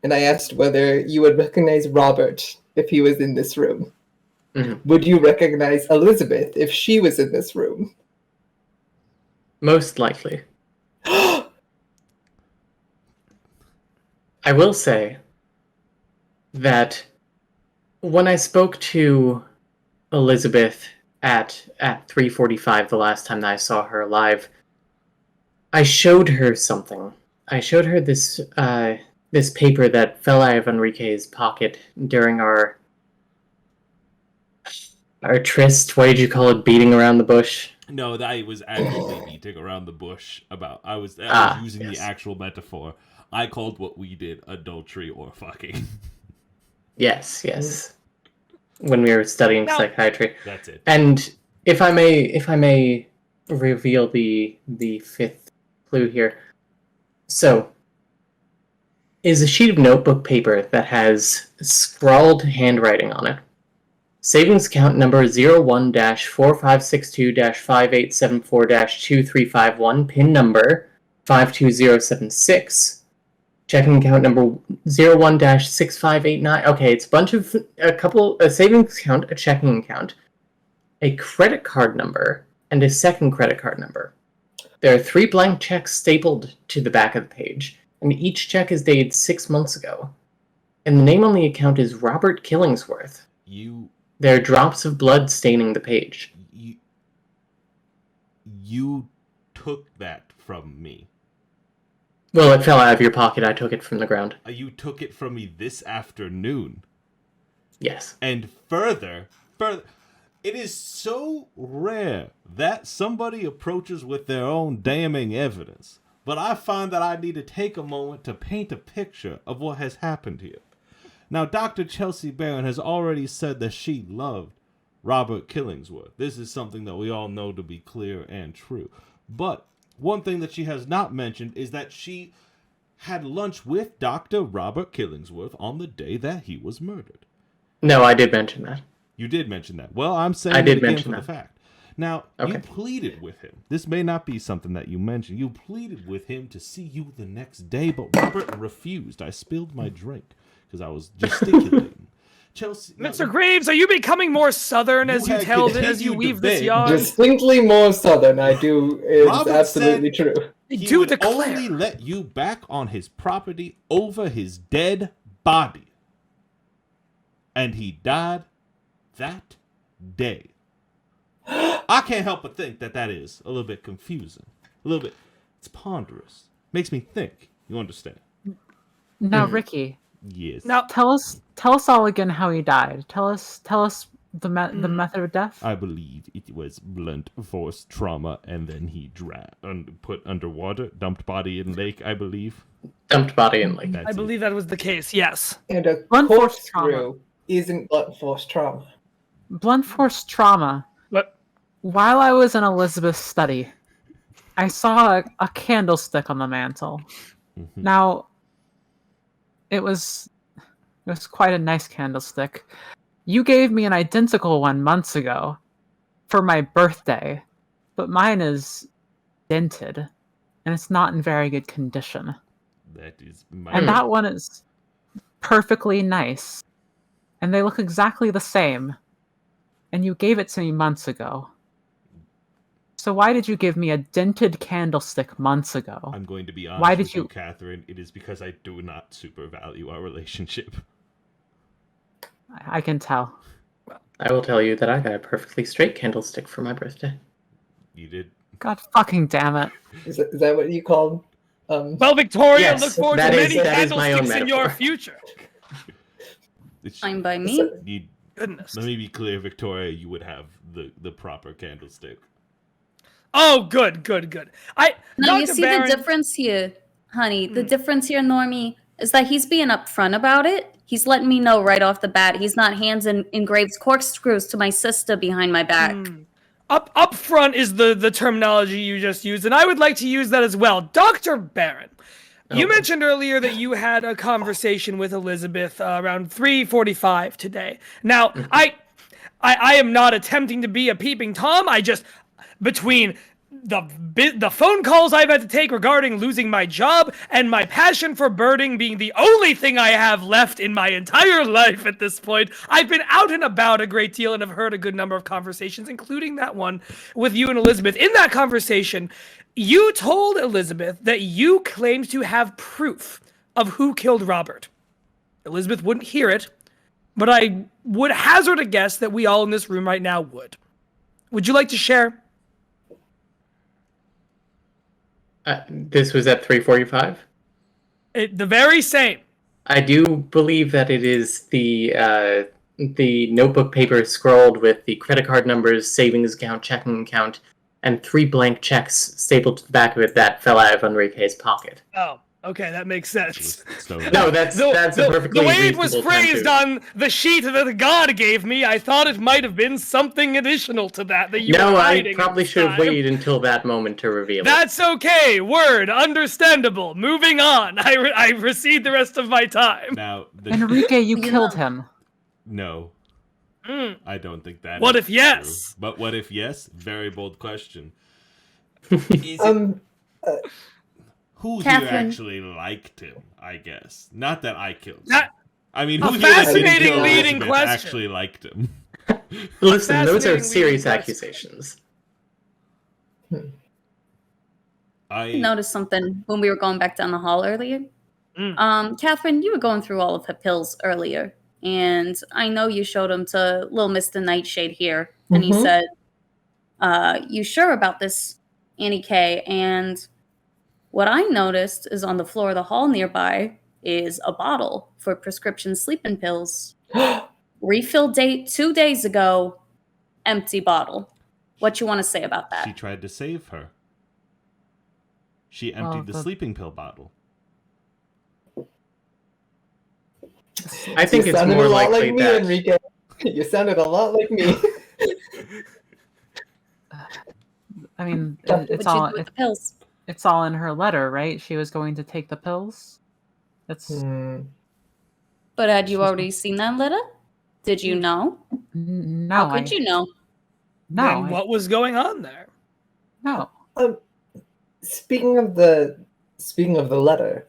And I asked whether you would recognize Robert if he was in this room. Mm-hmm. Would you recognize Elizabeth if she was in this room? Most likely. I will say that when I spoke to Elizabeth at 3:45 the last time that I saw her live, I showed her something. I showed her this this paper that fell out of Enrique's pocket during our tryst. What did you call it? Beating around the bush? No, that was actually beating around the bush. I was using the actual metaphor. I called what we did adultery or fucking. Yes. When we were studying psychiatry. That's it. And if I may reveal the fifth clue here. So, is a sheet of notebook paper that has scrawled handwriting on it. Savings account number 01-4562-5874-2351, PIN number 52076. Checking account number 01-6589. Okay, it's a savings account, a checking account, a credit card number, and a second credit card number. There are 3 blank checks stapled to the back of the page, and each check is dated 6 months ago. And the name on the account is Robert Killingsworth. You There are drops of blood staining the page. You took that from me. Well, it fell out of your pocket. I took it from the ground. You took it from me this afternoon. Yes. And further, it is so rare that somebody approaches with their own damning evidence. But I find that I need to take a moment to paint a picture of what has happened here. Now, Dr. Chelsea Barron has already said that she loved Robert Killingsworth. This is something that we all know to be clear and true. But one thing that she has not mentioned is that she had lunch with Dr. Robert Killingsworth on the day that he was murdered. No, I did mention that. You did mention that. Well, I'm saying I did it again mention for that. the fact. Now, you pleaded with him. This may not be something that you mentioned. You pleaded with him to see you the next day, but Robert refused. I spilled my drink because I was gesticulating. Chelsea, Mr. Graves, are you becoming more southern as you weave this yarn? Distinctly more southern, I do. Is Robert absolutely true. He would only let you back on his property over his dead body. And he died that day. I can't help but think that is a little bit confusing. A little bit, it's ponderous. Makes me think. You understand? Now, Ricky. Yes. Now, tell us all again how he died. Tell us the method of death. I believe it was blunt force trauma, and then he put underwater, dumped body in lake. I believe. Dumped body in lake. I believe that was the case. Yes. And a blunt force trauma corkscrew isn't blunt force trauma. Blunt force trauma. What? While I was in Elizabeth's study, I saw a candlestick on the mantle. Mm-hmm. Now, it was quite a nice candlestick. You gave me an identical one months ago for my birthday, but mine is dented, and it's not in very good condition. That is and that one is perfectly nice, and they look exactly the same. And you gave it to me months ago. So why did you give me a dented candlestick months ago? I'm going to be honest with you, Catherine. It is because I do not super value our relationship. I can tell. I will tell you that I got a perfectly straight candlestick for my birthday. You did? God fucking damn it. Is that what you called? Well, Victoria, yes, look forward to many candlesticks in your future. Fine by me. Goodness. Let me be clear, Victoria, you would have the proper candlestick. Oh, good. Now, you see the difference here, honey. The difference here, Normie, is that he's being upfront about it. He's letting me know right off the bat. He's not hands and engraved corkscrews to my sister behind my back. Up front is the terminology you just used, and I would like to use that as well. Dr. Barron, you mentioned earlier that you had a conversation with Elizabeth around 3:45 today. Now, I am not attempting to be a peeping Tom. I just, between the phone calls I've had to take regarding losing my job and my passion for birding being the only thing I have left in my entire life at this point, I've been out and about a great deal and have heard a good number of conversations, including that one with you and Elizabeth. In that conversation, you told Elizabeth that you claimed to have proof of who killed Robert. Elizabeth wouldn't hear it, but I would hazard a guess that we all in this room right now would. Would you like to share? This was at 3:45? The very same. I do believe that it is the notebook paper scrawled with the credit card numbers, savings account, checking account, and 3 blank checks stapled to the back of it that fell out of Enrique's pocket. Oh, okay, that makes sense. No, that's a perfectly the way it was reasonable phrased on the sheet that God gave me, I thought it might have been something additional to that you were hiding. No, I probably should have waited until that moment to reveal it. That's okay. Word. Understandable. Moving on. I recede the rest of my time. Now, Enrique, you killed him. No. I don't think that What is if yes? true. But what if yes? Very bold question. Who here actually liked him, I guess? Not that I killed him. I mean, who here that didn't kill Elizabeth actually liked him? Listen, those are serious accusations. I noticed something when we were going back down the hall earlier. Catherine, you were going through all of her pills earlier. And I know you showed him to little Mr. Nightshade here. And he said, you sure about this, Annie K? And what I noticed is on the floor of the hall nearby is a bottle for prescription sleeping pills. Refill date 2 days ago, empty bottle. What you want to say about that? She tried to save her. She emptied the sleeping pill bottle. I think it's more likely me, that... Enrique. You sounded a lot like me. I mean, it's all with the pills. It's all in her letter, right? She was going to take the pills. That's. But had you already seen that letter? Did you know? No. How could you know? No. Then what was going on there? No. Speaking of the letter,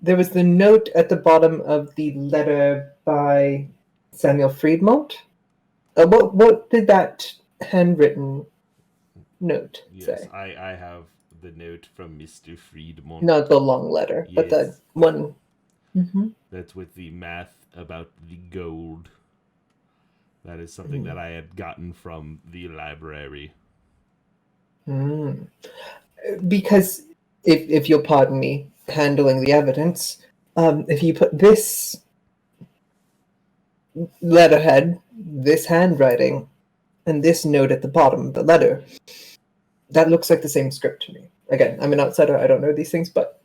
there was the note at the bottom of the letter by Samuel Friedmont. What did that handwritten note say? Yes, I have the note from Mr. Friedmont. Not the long letter, but the one. That's with the math about the gold. That is something that I had gotten from the library. Because if you'll pardon me handling the evidence, if you put this letterhead, this handwriting, and this note at the bottom of the letter, that looks like the same script to me. Again, I'm an outsider, I don't know these things, but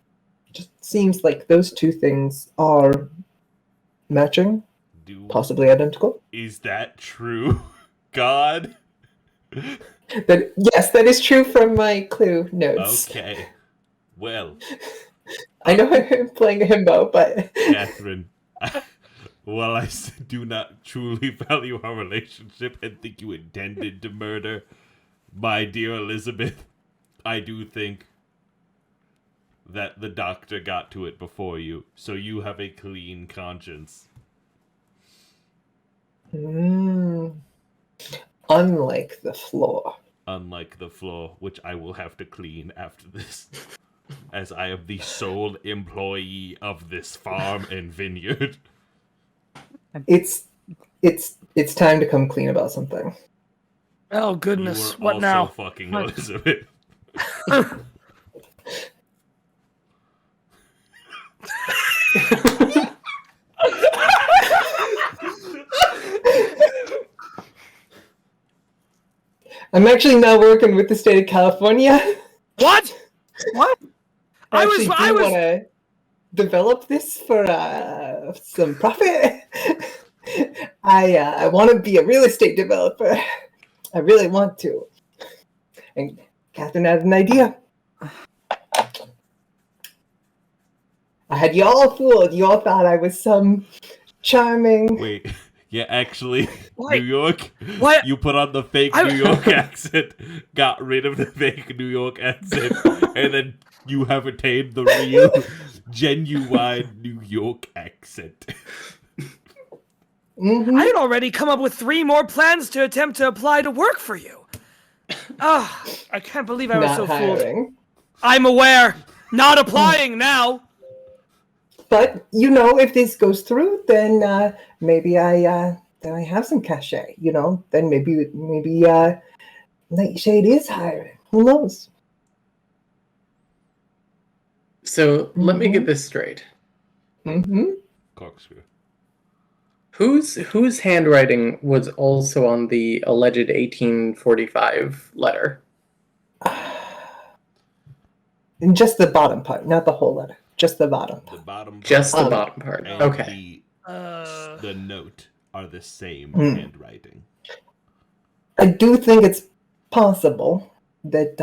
it just seems like those two things are matching, possibly identical. Is that true? God? Yes, that is true from my clue notes. Okay. Well. I know I'm playing a himbo, but... Catherine, while I do not truly value our relationship and think you intended to murder my dear Elizabeth, I do think that the doctor got to it before you, so you have a clean conscience. Unlike the floor. Unlike the floor, which I will have to clean after this, as I am the sole employee of this farm and vineyard. It's time to come clean about something. Oh goodness! You What also now? Fucking Elizabeth. I'm actually now working with the state of California. What? What? I was want to develop this for some profit. I want to be a real estate developer. I really want to. And Catherine had an idea. I had you all fooled. You all thought I was some charming... Wait, yeah, actually, What? New York, What? you put on the fake New York accent, got rid of the fake New York accent, and then you have attained the real, genuine New York accent. I had already come up with 3 more plans to attempt to apply to work for you. I can't believe I was Not so hiring. fooled. I'm aware. Not applying now. But, if this goes through, then maybe I have some cachet, Then maybe Nightshade is hiring. Who knows? So, let me get this straight. Corkscrew. Whose handwriting was also on the alleged 1845 letter? And just the bottom part, not the whole letter. Just the bottom part. The bottom part. Just the bottom part. And Okay. The note are the same handwriting. I do think it's possible that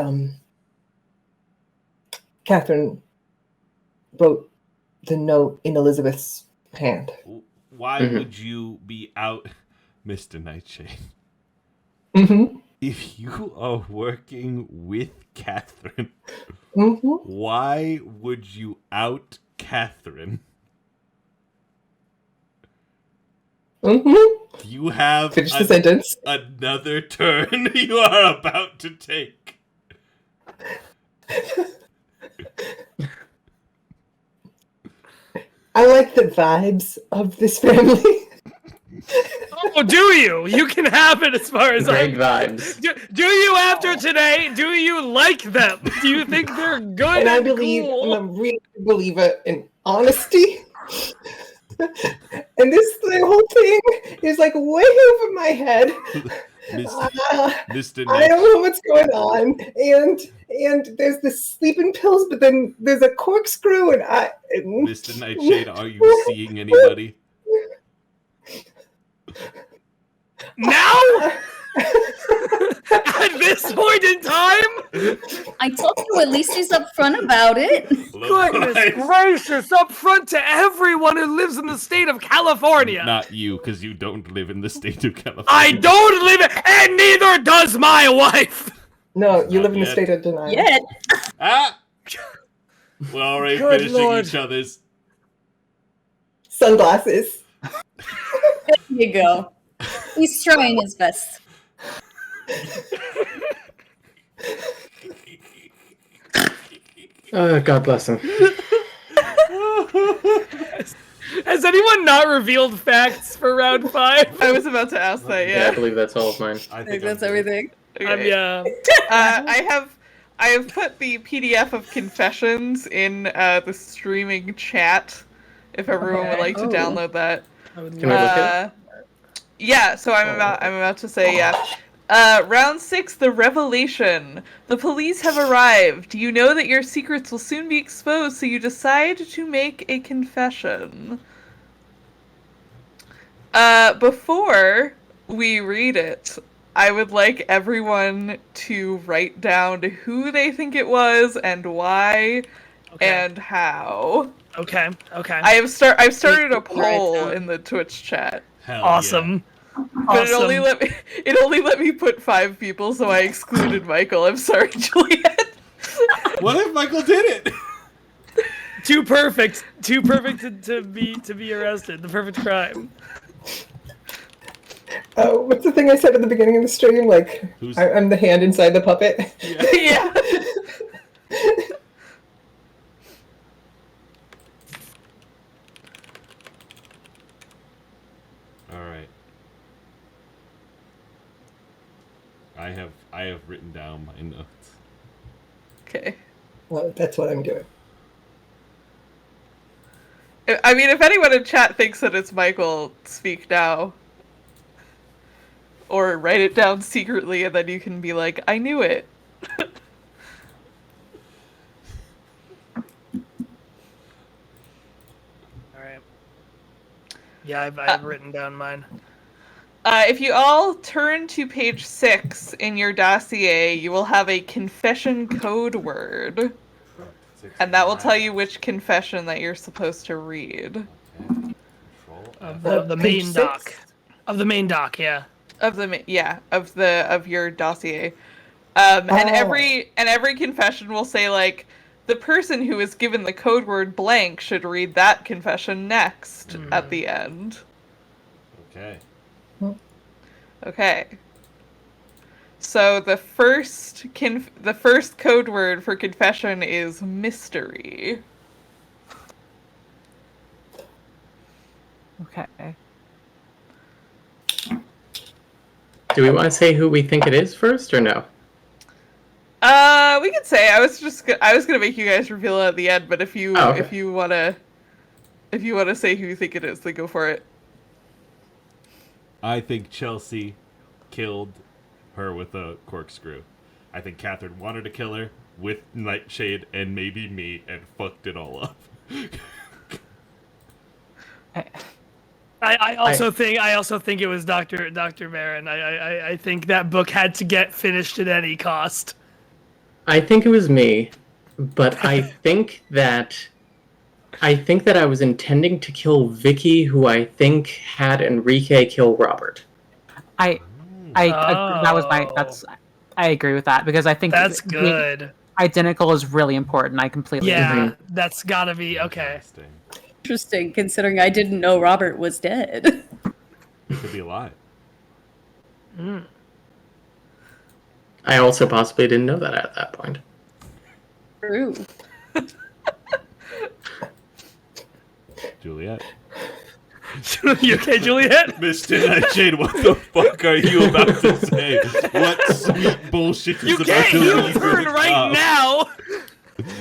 Catherine wrote the note in Elizabeth's hand. Why would you be out, Mr. Nightshade? If you are working with Catherine, why would you out Catherine? You have Finish the sentence. Another turn you are about to take. I like the vibes of this family. Oh, do you? You can have it as far as Great vibes. Do you after today? Do you like them? Do you think they're good And I and believe cool? I'm a real believer in honesty. And the whole thing is like way over my head. Mr. I don't know what's going on, and there's the sleeping pills, but then there's a corkscrew, and Mr. Nightshade, are you seeing anybody? Now? At this point in time? I told you at least he's upfront about it. Goodness gracious, up front to everyone who lives in the state of California. Not you, because you don't live in the state of California. I don't live it, and neither does my wife. No, you Not live in the yet. state of denial. Yet. Ah! We're already Good finishing Lord. each other's. Sunglasses. There you go. He's trying his best. God bless him. Has anyone not revealed facts for round 5? I was about to ask that. Yeah, I Yeah. believe that's all of mine. I think that's everything. Okay. I have put the PDF of confessions in the streaming chat. If everyone would like to download that. Can we look at it? Yeah, so I'm about to say round 6, the revelation. The police have arrived. You know that your secrets will soon be exposed, so you decide to make a confession. Before we read it, I would like everyone to write down who they think it was and why and how. Okay. I've started a poll in the Twitch chat. Hell Awesome. But it only let me put 5 people, so I excluded Michael. I'm sorry, Juliet. Yeah. What if Michael did it? Too perfect to be arrested. The perfect crime. Oh, what's the thing I said at the beginning of the stream? Like, I'm the hand inside the puppet. Yeah. All right. I have written down my notes. Okay. Well, that's what I'm doing. I mean, if anyone in chat thinks that it's Michael, speak now. Or write it down secretly, and then you can be like, I knew it. Alright. Yeah, I've written down mine. If you all turn to page 6 in your dossier, you will have a confession code word. And that will tell you which confession that you're supposed to read. Of the main doc. Of the main doc, yeah. Of your dossier. And every confession will say, like, the person who is given the code word blank should read that confession next at the end. Okay. So the first code word for confession is mystery. Okay. Do we want to say who we think it is first, or no? We can say. I was gonna make you guys reveal it at the end, but if you wanna say who you think it is, then go for it. I think Chelsea killed her with a corkscrew. I think Catherine wanted to kill her with Nightshade and maybe me and fucked it all up. I also think it was Dr. Barron. I think that book had to get finished at any cost. I think it was me, but I think that I was intending to kill Vicky, who I think had Enrique kill Robert. I agree with that, because I think that's good. Identical is really important. I completely agree. That's gotta be okay. Interesting, considering I didn't know Robert was dead. He could be alive. I also possibly didn't know that at that point. True. Juliet. Juliet? You okay, Juliet? Mr. Nightshade, what the fuck are you about to say? What sweet bullshit is You about can't to heel leave turn your right mouth? now!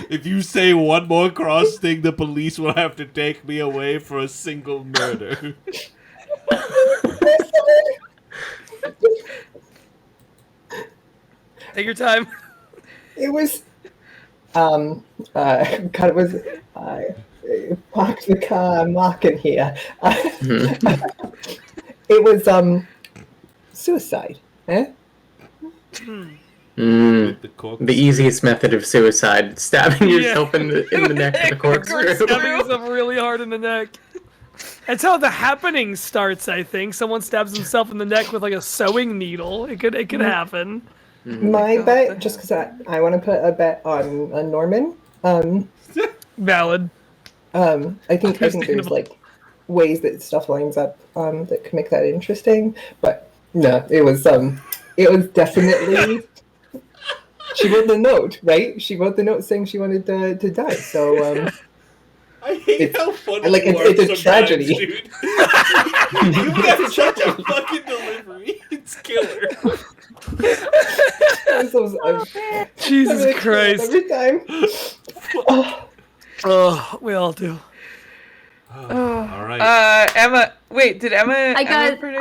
If you say one more cross thing, the police will have to take me away for a single murder. Take your time. It was, God, it was, park the car, I'm walking here. It was, suicide, eh? With the corkscrew. The easiest method of suicide: stabbing yourself in the neck with a corkscrew. Stabbing yourself really hard in the neck. That's how the happening starts, I think. Someone stabs himself in the neck with like a sewing needle. It could happen. My bet, just because I want to put a bet on Norman. Valid. I think there's like ways that stuff lines up that could make that interesting. But no, it was definitely. She wrote the note, right? She wrote the note saying she wanted to die. So I hate how funny like you it's are a tragedy. dude. You got such a fucking delivery. It's killer. Jesus Christ. Every time. Oh, we all do. All right. Emma. Wait, did Emma? I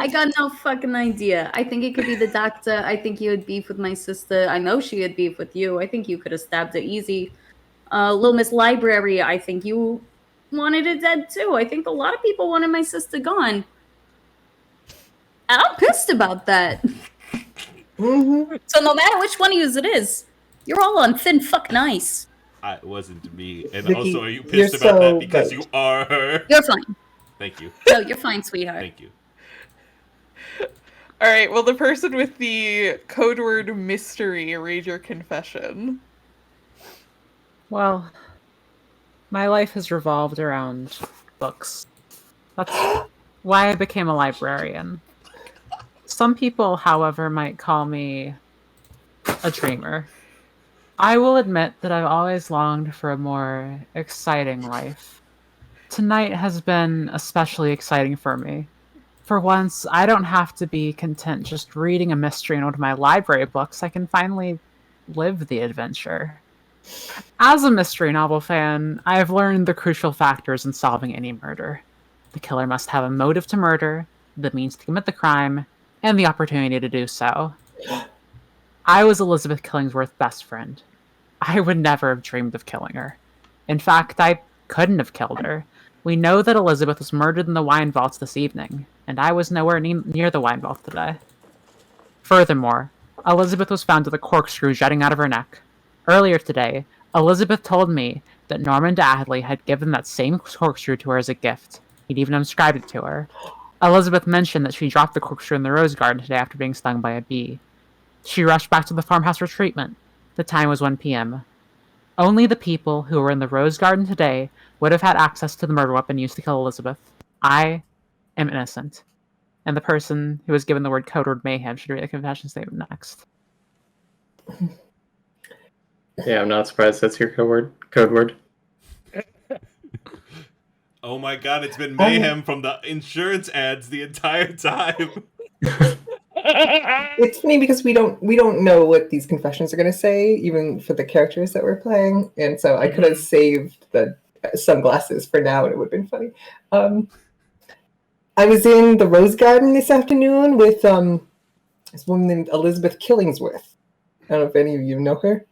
got no fucking idea. I think it could be the doctor. I think you had beef with my sister. I know she had beef with you. I think you could have stabbed her easy. Little Miss Library, I think you wanted it dead too. I think a lot of people wanted my sister gone. And I'm pissed about that. Mm-hmm. So no matter which one of you it is, you're all on thin fucking ice. It wasn't me. And Vicky, also, are you pissed you're about so that because right. you are her? You're fine. Thank you. No, you're fine, sweetheart. Thank you. All right. Well, the person with the code word mystery, read your confession. Well, my life has revolved around books. That's why I became a librarian. Some people, however, might call me a dreamer. I will admit that I've always longed for a more exciting life. Tonight has been especially exciting for me. For once, I don't have to be content just reading a mystery in one of my library books. I can finally live the adventure. As a mystery novel fan, I have learned the crucial factors in solving any murder. The killer must have a motive to murder, the means to commit the crime, and the opportunity to do so. I was Elizabeth Killingsworth's best friend. I would never have dreamed of killing her. In fact, I couldn't have killed her. We know that Elizabeth was murdered in the wine vaults this evening, and I was nowhere near the wine vault today. Furthermore, Elizabeth was found with a corkscrew jutting out of her neck. Earlier today, Elizabeth told me that Norman Dadley had given that same corkscrew to her as a gift. He'd even inscribed it to her. Elizabeth mentioned that she dropped the corkscrew in the rose garden today after being stung by a bee. She rushed back to the farmhouse for treatment. The time was 1 p.m. Only the people who were in the rose garden today would have had access to the murder weapon used to kill Elizabeth. I am innocent. And the person who was given the word code word mayhem should read the confession statement next. Yeah, I'm not surprised that's your code word. Oh my god, it's been mayhem from the insurance ads the entire time. It's funny because we don't know what these confessions are going to say, even for the characters that we're playing, and so I could have saved the sunglasses for now, and it would have been funny. I was in the Rose Garden this afternoon with this woman named Elizabeth Killingsworth. I don't know if any of you know her.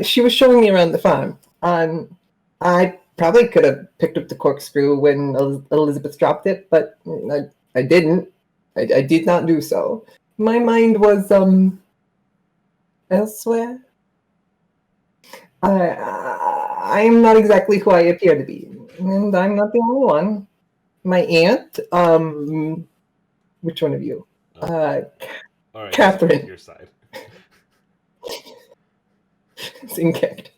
She was showing me around the farm. I probably could have picked up the corkscrew when Elizabeth dropped it, but I didn't. I did not do so. My mind was elsewhere. I am not exactly who I appear to be, and I'm not the only one. My aunt, which one of you? All right, Catherine. Your side. It's incorrect.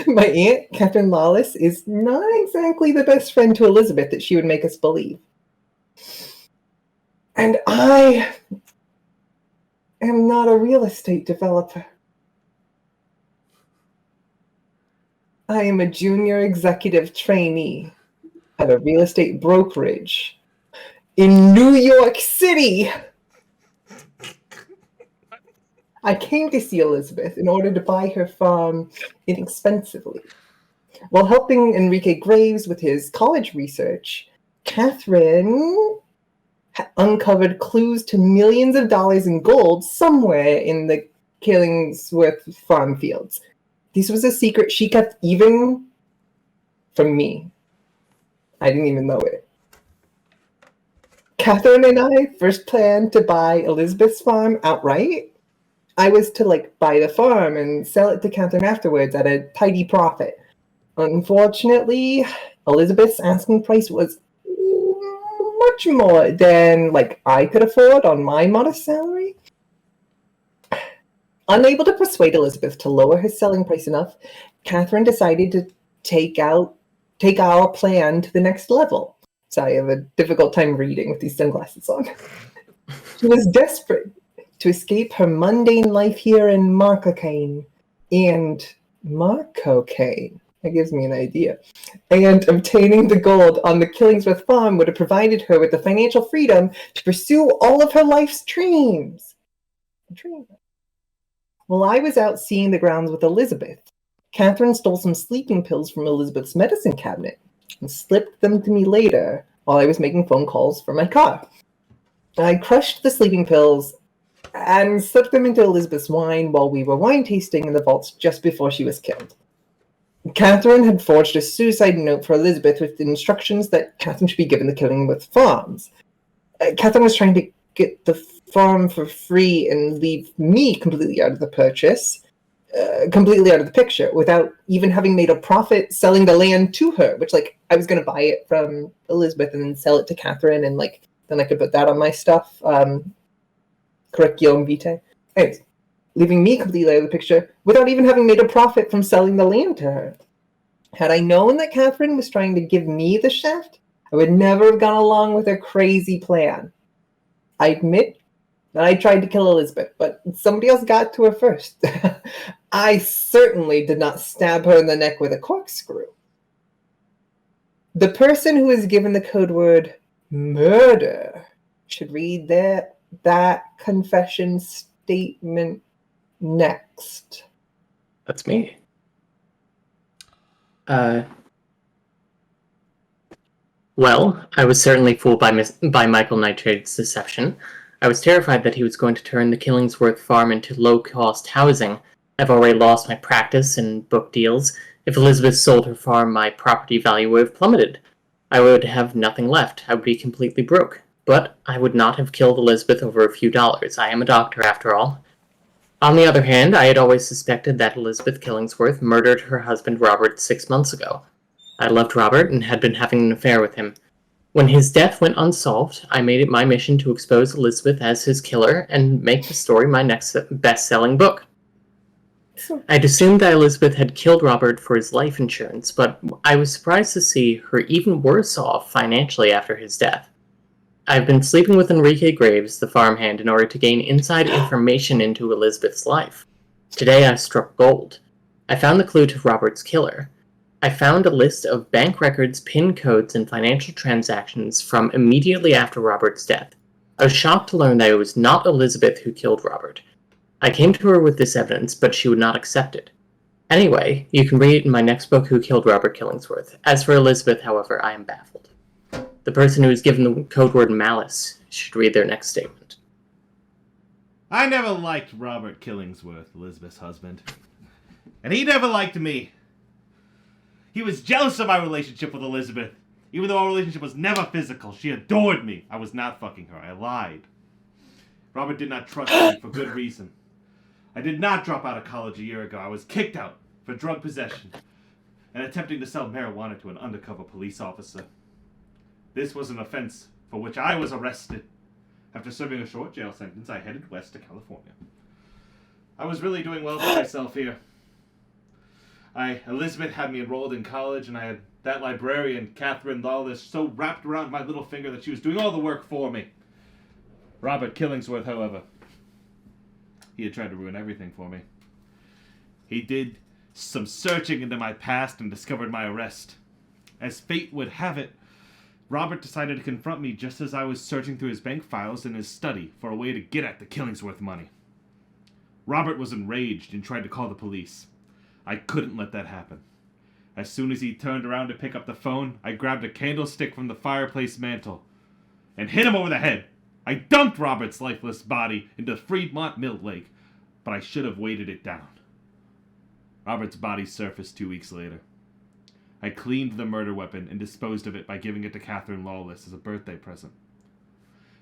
My aunt, Catherine Lawless, is not exactly the best friend to Elizabeth that she would make us believe. And I am not a real estate developer. I am a junior executive trainee at a real estate brokerage in New York City. I came to see Elizabeth in order to buy her farm inexpensively. While helping Enrique Graves with his college research, Catherine uncovered clues to millions of dollars in gold somewhere in the Killingsworth farm fields. This was a secret she kept even from me. I didn't even know it. Catherine and I first planned to buy Elizabeth's farm outright. I was to buy the farm and sell it to Catherine afterwards at a tidy profit. Unfortunately, Elizabeth's asking price was much more than I could afford on my modest salary. Unable to persuade Elizabeth to lower her selling price enough, Catherine decided to take our plan to the next level. Sorry, I have a difficult time reading with these sunglasses on. She was desperate to escape her mundane life here in Marcocaine. That gives me an idea. And obtaining the gold on the Killingsworth farm would have provided her with the financial freedom to pursue all of her life's dreams. While I was out seeing the grounds with Elizabeth, Catherine stole some sleeping pills from Elizabeth's medicine cabinet and slipped them to me later while I was making phone calls from my car. I crushed the sleeping pills and slipped them into Elizabeth's wine while we were wine tasting in the vaults just before she was killed. Catherine had forged a suicide note for Elizabeth with instructions that Catherine should be given the Killingworth farms. Catherine was trying to get the farm for free and leave me completely out of the purchase, completely out of the picture, without even having made a profit selling the land to her, which, I was going to buy it from Elizabeth and then sell it to Catherine, and, then I could put that on my stuff. Curriculum vitae. Anyways, leaving me completely out of the picture without even having made a profit from selling the land to her. Had I known that Catherine was trying to give me the shaft, I would never have gone along with her crazy plan. I admit that I tried to kill Elizabeth, but somebody else got to her first. I certainly did not stab her in the neck with a corkscrew. The person who is given the code word murder should read that confession statement next. That's me. Well, I was certainly fooled by Michael Nitrate's deception. I was terrified that he was going to turn the Killingsworth farm into low-cost housing. I've already lost my practice and book deals. If Elizabeth sold her farm, my property value would have plummeted. I would have nothing left. I would be completely broke. But I would not have killed Elizabeth over a few dollars. I am a doctor, after all. On the other hand, I had always suspected that Elizabeth Killingsworth murdered her husband Robert 6 months ago. I loved Robert and had been having an affair with him. When his death went unsolved, I made it my mission to expose Elizabeth as his killer and make the story my next best-selling book. I'd assumed that Elizabeth had killed Robert for his life insurance, but I was surprised to see her even worse off financially after his death. I've been sleeping with Enrique Graves, the farmhand, in order to gain inside information into Elizabeth's life. Today I struck gold. I found the clue to Robert's killer. I found a list of bank records, PIN codes, and financial transactions from immediately after Robert's death. I was shocked to learn that it was not Elizabeth who killed Robert. I came to her with this evidence, but she would not accept it. Anyway, you can read it in my next book, Who Killed Robert Killingsworth. As for Elizabeth, however, I am baffled. The person who is given the code word malice should read their next statement. I never liked Robert Killingsworth, Elizabeth's husband. And he never liked me. He was jealous of my relationship with Elizabeth. Even though our relationship was never physical, she adored me. I was not fucking her. I lied. Robert did not trust me for good reason. I did not drop out of college a year ago. I was kicked out for drug possession and attempting to sell marijuana to an undercover police officer. This was an offense for which I was arrested. After serving a short jail sentence, I headed west to California. I was really doing well for myself here. Elizabeth had me enrolled in college, and I had that librarian, Catherine Lawless, so wrapped around my little finger that she was doing all the work for me. Robert Killingsworth, however, he had tried to ruin everything for me. He did some searching into my past and discovered my arrest. As fate would have it, Robert decided to confront me just as I was searching through his bank files in his study for a way to get at the Killingsworth money. Robert was enraged and tried to call the police. I couldn't let that happen. As soon as he turned around to pick up the phone, I grabbed a candlestick from the fireplace mantel and hit him over the head. I dumped Robert's lifeless body into Fremont Mill Lake, but I should have weighted it down. Robert's body surfaced 2 weeks later. I cleaned the murder weapon and disposed of it by giving it to Catherine Lawless as a birthday present.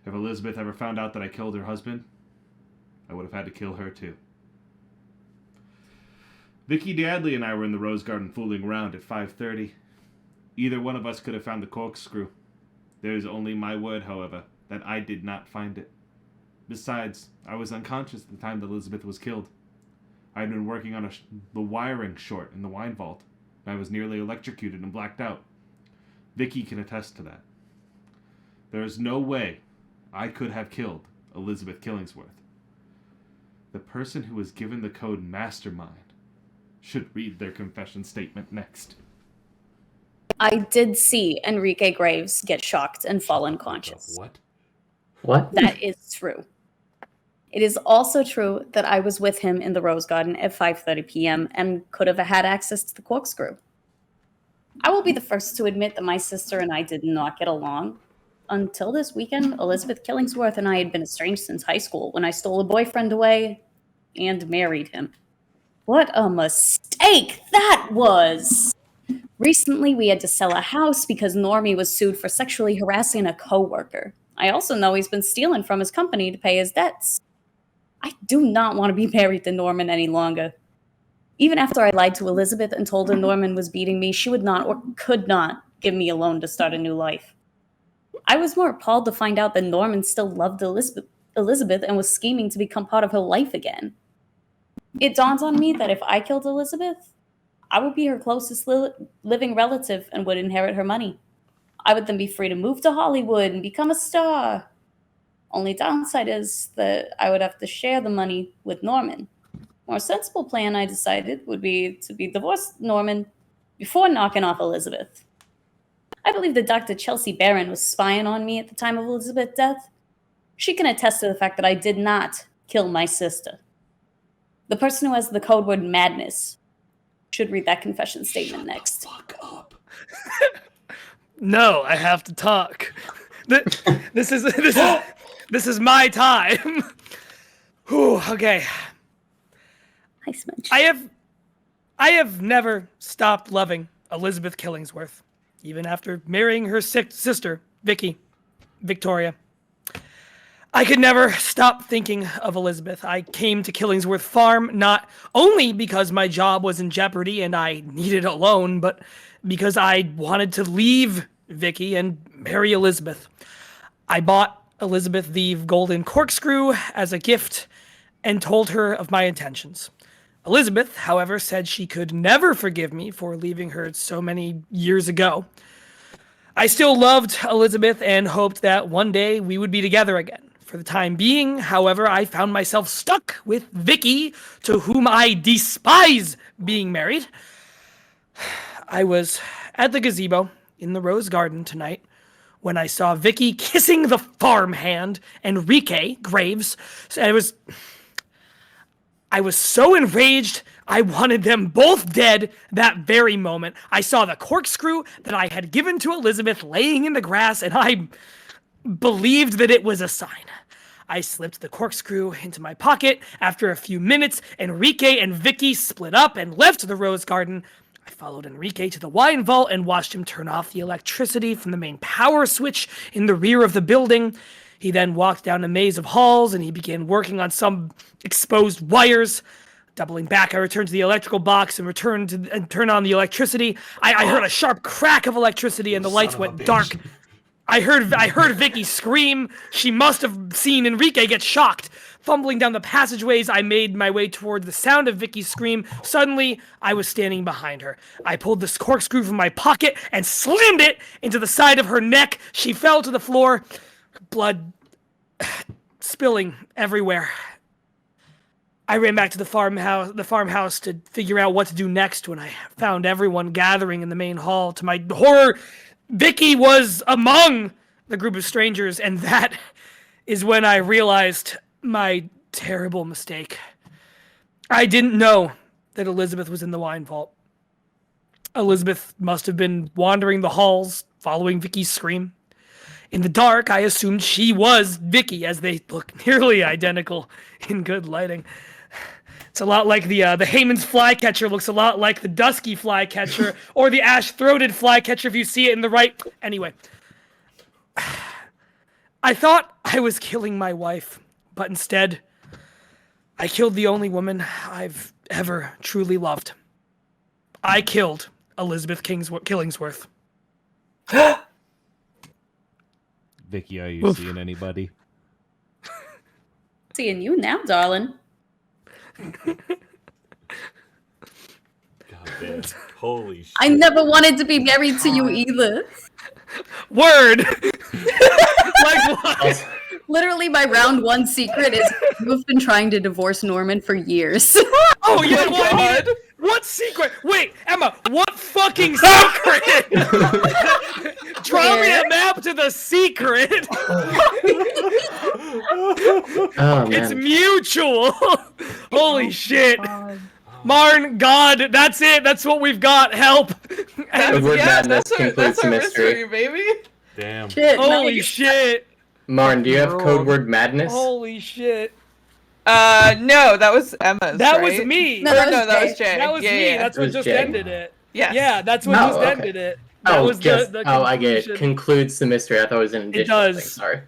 If Elizabeth ever found out that I killed her husband, I would have had to kill her too. Vicky Dadley and I were in the Rose Garden fooling around at 5:30. Either one of us could have found the corkscrew. There is only my word, however, that I did not find it. Besides, I was unconscious at the time that Elizabeth was killed. I had been working on the wiring short in the wine vault. I was nearly electrocuted and blacked out. Vicky can attest to that. There is no way I could have killed Elizabeth Killingsworth. The person who was given the code Mastermind should read their confession statement next. I did see Enrique Graves get shocked and fall unconscious. What? That is true. It is also true that I was with him in the Rose Garden at 5:30 p.m. and could have had access to the corkscrew. I will be the first to admit that my sister and I did not get along. Until this weekend, Elizabeth Killingsworth and I had been estranged since high school when I stole a boyfriend away and married him. What a mistake that was! Recently, we had to sell a house because Normie was sued for sexually harassing a coworker. I also know he's been stealing from his company to pay his debts. I do not want to be married to Norman any longer. Even after I lied to Elizabeth and told her Norman was beating me, she would not or could not give me a loan to start a new life. I was more appalled to find out that Norman still loved Elizabeth and was scheming to become part of her life again. It dawns on me that if I killed Elizabeth, I would be her closest living relative and would inherit her money. I would then be free to move to Hollywood and become a star. Only downside is that I would have to share the money with Norman. More sensible plan, I decided, would be to be divorced Norman before knocking off Elizabeth. I believe that Dr. Chelsea Barron was spying on me at the time of Elizabeth's death. She can attest to the fact that I did not kill my sister. The person who has the code word madness should read that confession statement next. Fuck up. No, I have to talk. This is my time. Whew, okay. Hi, Smudge. I have never stopped loving Elizabeth Killingsworth, even after marrying her sister, Victoria. I could never stop thinking of Elizabeth. I came to Killingsworth Farm not only because my job was in jeopardy and I needed a loan, but because I wanted to leave Vicky and marry Elizabeth. I bought Elizabeth the golden corkscrew as a gift and told her of my intentions. Elizabeth, however, said she could never forgive me for leaving her so many years ago. I still loved Elizabeth and hoped that one day we would be together again. For the time being, however, I found myself stuck with Vicky, to whom I despise being married. I was at the gazebo in the Rose Garden tonight when I saw Vicky kissing the farmhand, Enrique Graves. I was so enraged, I wanted them both dead that very moment. I saw the corkscrew that I had given to Elizabeth laying in the grass, and I believed that it was a sign. I slipped the corkscrew into my pocket. After a few minutes, Enrique and Vicky split up and left the Rose Garden. I followed Enrique to the wine vault and watched him turn off the electricity from the main power switch in the rear of the building. He then walked down a maze of halls and he began working on some exposed wires. Doubling back, I returned to the electrical box and turned on the electricity. I heard a sharp crack of electricity and the lights went dark. I heard Vicky scream. She must have seen Enrique get shocked. Fumbling down the passageways, I made my way toward the sound of Vicky's scream. Suddenly, I was standing behind her. I pulled this corkscrew from my pocket and slammed it into the side of her neck. She fell to the floor, blood spilling everywhere. I ran back to the farmhouse to figure out what to do next when I found everyone gathering in the main hall. To my horror, Vicky was among the group of strangers, and that is when I realized my terrible mistake. I didn't know that Elizabeth was in the wine vault. Elizabeth must have been wandering the halls, following Vicky's scream. In the dark, I assumed she was Vicky, as they look nearly identical in good lighting. It's a lot like the Heyman's flycatcher looks a lot like the Dusky flycatcher, or the ash-throated flycatcher if you see it in the right... Anyway. I thought I was killing my wife, but instead, I killed the only woman I've ever truly loved. I killed Elizabeth Killingsworth. Vicky, are you seeing anybody? Seeing you now, darling. God damn. Holy shit. I never wanted to be married to you either. Word! Like what? Literally, my round one secret is you've been trying to divorce Norman for years. Oh, you know what I mean? What secret? Wait, Emma, what fucking secret? Draw me a map to the secret. Oh, It's man. mutual. Holy shit. Marn, God, that's it. That's what we've got. Help. The word madness concludes that's the our mystery. baby. Damn. Shit, Holy nice. shit. Marn, do you have code word madness? Holy shit. No, that was Emma's. That right? was me. No, That was Jay. That was yeah, me. Yeah. That's It what was just Jay. ended it. Yes. Yeah, that's what Oh, just okay. ended it. That was the I get it. conclusion. Concludes the mystery. I thought it was an additional does. thing. Sorry.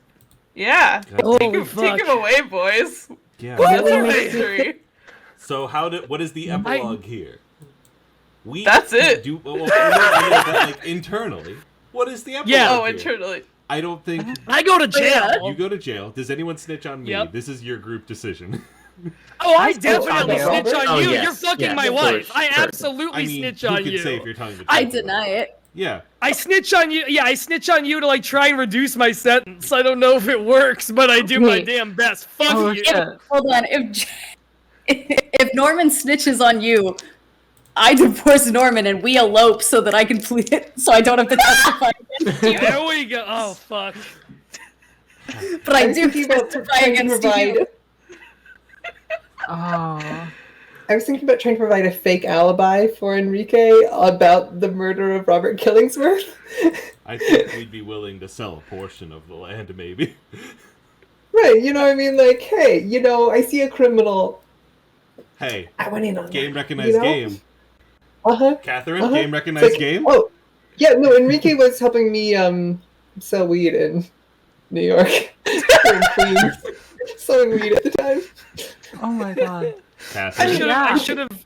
Yeah. Holy Take him away, boys. Yeah. That's our mystery. So what is the epilogue here? That's it. Like internally, what is the epilogue? Yeah. Oh, here? internally. I don't think I go to jail. you go to jail. Does anyone snitch on me? Yep. This is your group decision. Oh, I That's so definitely obvious. snitch on Oh, you. yes, You're fucking yes, my of wife. course, I sure. absolutely I mean, snitch who on can you. say if you're telling the truth? I deny it. Yeah. I snitch on you. Yeah, I snitch on you to like try and reduce my sentence. I don't know if it works, but I do my Wait. damn best. Fuck Oh, you. shit. Hold on. If Norman snitches on you, I divorce Norman and we elope so that I can plead it, so I don't have to testify against you. There we go. Oh fuck. But I was do thinking about testify trying to against provide. you. Oh. I was thinking about trying to provide a fake alibi for Enrique about the murder of Robert Killingsworth. I think we'd be willing to sell a portion of the land, maybe. Right, you know what I mean? Like, hey, you know, I see a criminal. Hey, I went in on game that, recognized you know? game. Uh-huh. Catherine, Uh-huh. game recognized Like, game. Oh, yeah, no, Enrique was helping me sell weed in New York. Or in Queens. Selling weed at the time. Oh my god. Catherine. I should have.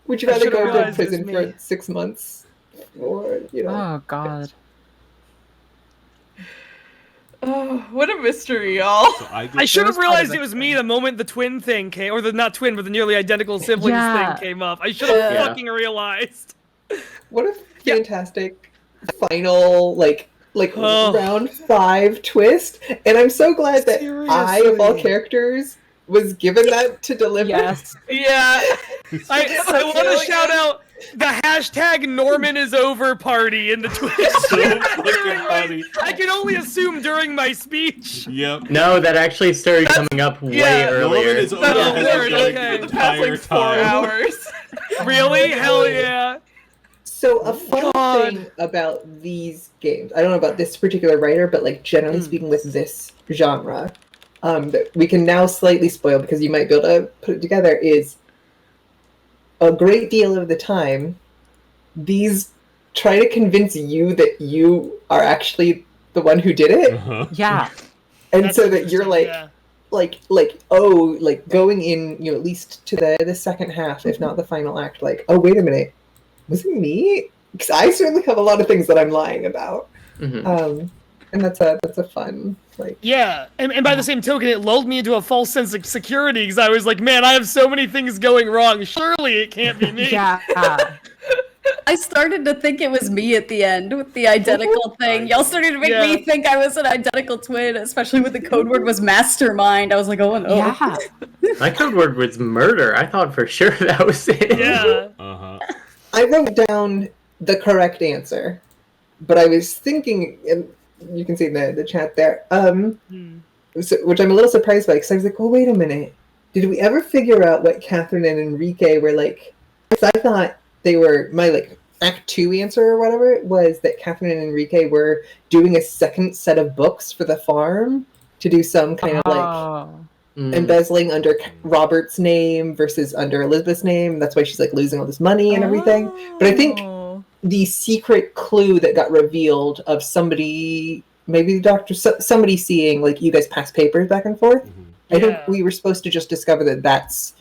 Would you I rather should've go to realized it was prison me. for 6 months? Or, you know. Oh god. Oh, what a mystery, y'all. So I I should have was part of realized the it was me the moment the twin thing came, or the not twin, but the nearly identical siblings Yeah. thing came up. I should have Yeah. fucking realized. What a Yeah. fantastic final, like Oh. round 5 twist. And I'm so glad that I, of all Seriously. characters, was given that to deliver. Yes. Yeah. I want to shout out the hashtag Norman is over party in the Twitch. So fucking funny. I can only assume during my speech. Yep. No, that actually started coming up way yeah, earlier. Norman is over Oh, has Lord, been going okay. the The past entire like 4 time. hours. Really? Hell yeah. So a fun God. thing about these games, I don't know about this particular writer, but like generally speaking with this genre, that we can now slightly spoil because you might be able to put it together, is a great deal of the time, these try to convince you that you are actually the one who did it. Uh-huh. Yeah. And That's so that you're interesting, like, yeah. like going in, you know, at least to the second half, if not the final act, like, oh, wait a minute, was it me? Because I certainly have a lot of things that I'm lying about. Mhm. And that's a fun, like, Yeah, and by the same token, it lulled me into a false sense of security because I was like, man, I have so many things going wrong. Surely it can't be me. Yeah. I I started to think it was me at the end with the identical thing. Y'all started to make me think I was an identical twin, especially with the code word was mastermind. I was like, oh no. Yeah. My code word was murder. I thought for sure that was it. Yeah. I wrote down the correct answer, but I was thinking, and you can see in the chat there, which I'm a little surprised by, because I was like, oh, wait a minute. Did we ever figure out what Catherine and Enrique were like? Because I thought they were, my like Act 2 answer or whatever was that Catherine and Enrique were doing a second set of books for the farm to do some kind of like embezzling under Robert's name versus under Elizabeth's name. That's why she's like losing all this money and everything. But I think the secret clue that got revealed of somebody, maybe the doctor, somebody seeing like you guys pass papers back and forth. I think we were supposed to just discover that that's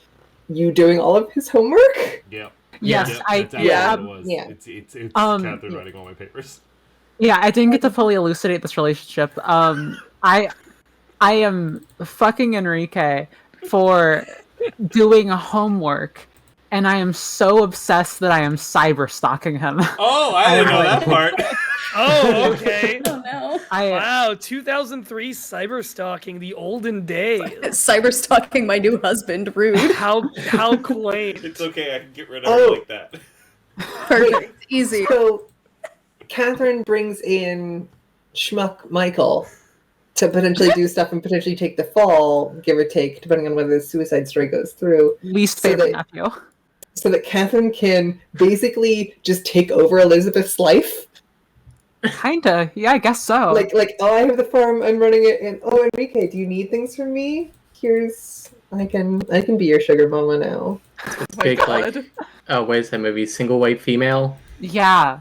you doing all of his homework. Yeah. Yes, That's what it was. Yeah. It's Catherine writing all my papers. Yeah, I didn't get to fully elucidate this relationship. I am fucking Enrique for doing homework, and I am so obsessed that I am cyber stalking him. Oh, I didn't know that part. Oh, okay. Oh no. Wow, 2003 cyber stalking, the olden days. Cyber stalking my new husband, rude. How quaint. It's okay, I can get rid of it like that. Perfect. Easy. So Catherine brings in Schmuck Michael to potentially do stuff and potentially take the fall, give or take, depending on whether the suicide story goes through. Least favorite nephew. So that Catherine can basically just take over Elizabeth's life. Kinda. Yeah, I guess so. Like, oh, I have the farm, I'm running it, and oh, Enrique, do you need things from me? Here's, I can be your sugar mama now. It's big, like, what is that movie? Single white female? Yeah.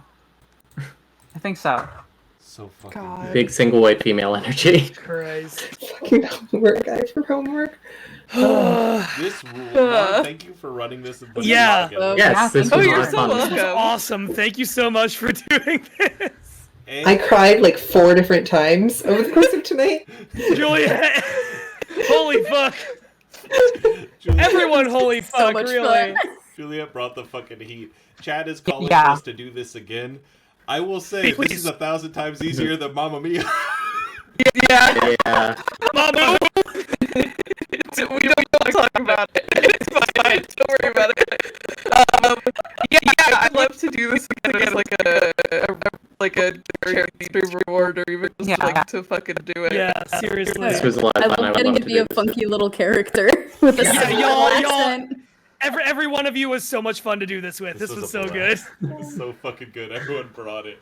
I think so. So fucking big single white female energy. Christ. Fucking homework, guy for homework. This rule. Thank you for running this. And putting Yeah. it together. Yes, this was you're fun. so This was welcome. awesome. Thank you so much for doing this. And I cried like 4 different times over the course of tonight. Juliet. Holy fuck. Everyone, holy fuck, So much really. fun. Juliet brought the fucking heat. Chad is calling Yeah. for us to do this again. I will say, Please. this is 1,000 times easier than Mamma Mia. Yeah. Yeah. Mama. We don't talk about it. It's fine. Don't worry about it. Yeah, I'd love to do this again as like a charity reward, or even just like to fucking do it. Yeah, seriously. This was a lot of I fun. love I getting would to love be a do this. funky little character with a Yeah, Southern y'all- accent. Every one of you was so much fun to do this with. This was a so good. blast. This was so fucking good. Everyone brought it.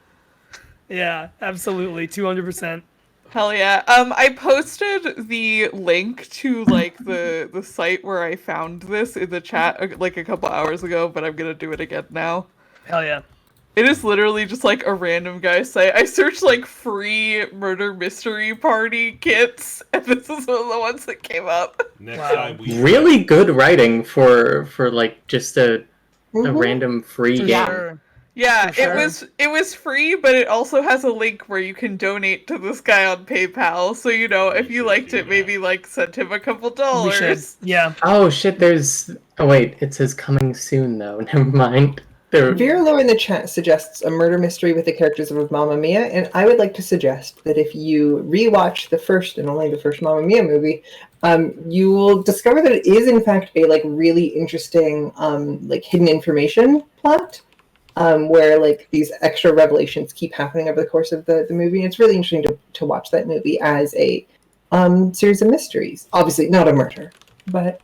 Yeah, absolutely. 200%. Hell yeah. I posted the link to like the site where I found this in the chat like a couple hours ago, but I'm gonna do it again now. Hell yeah. It is literally just like a random guy site. I searched like free murder mystery party kits, and this is one of the ones that came up. Next Wow. time we Really good writing for like just a random free game. Sure. Yeah, For sure. it was free, but it also has a link where you can donate to this guy on PayPal. So you know, if you liked it, maybe like send him a couple We should. dollars. Yeah. Oh shit, there's... Oh wait, it says coming soon though. Never mind. There... Vera Lowe in the chat suggests a murder mystery with the characters of Mamma Mia, and I would like to suggest that if you rewatch the first and only the first Mamma Mia movie, you will discover that it is in fact a like really interesting like hidden information plot. Where like these extra revelations keep happening over the course of the movie. And it's really interesting to watch that movie as a series of mysteries. Obviously not a murder, but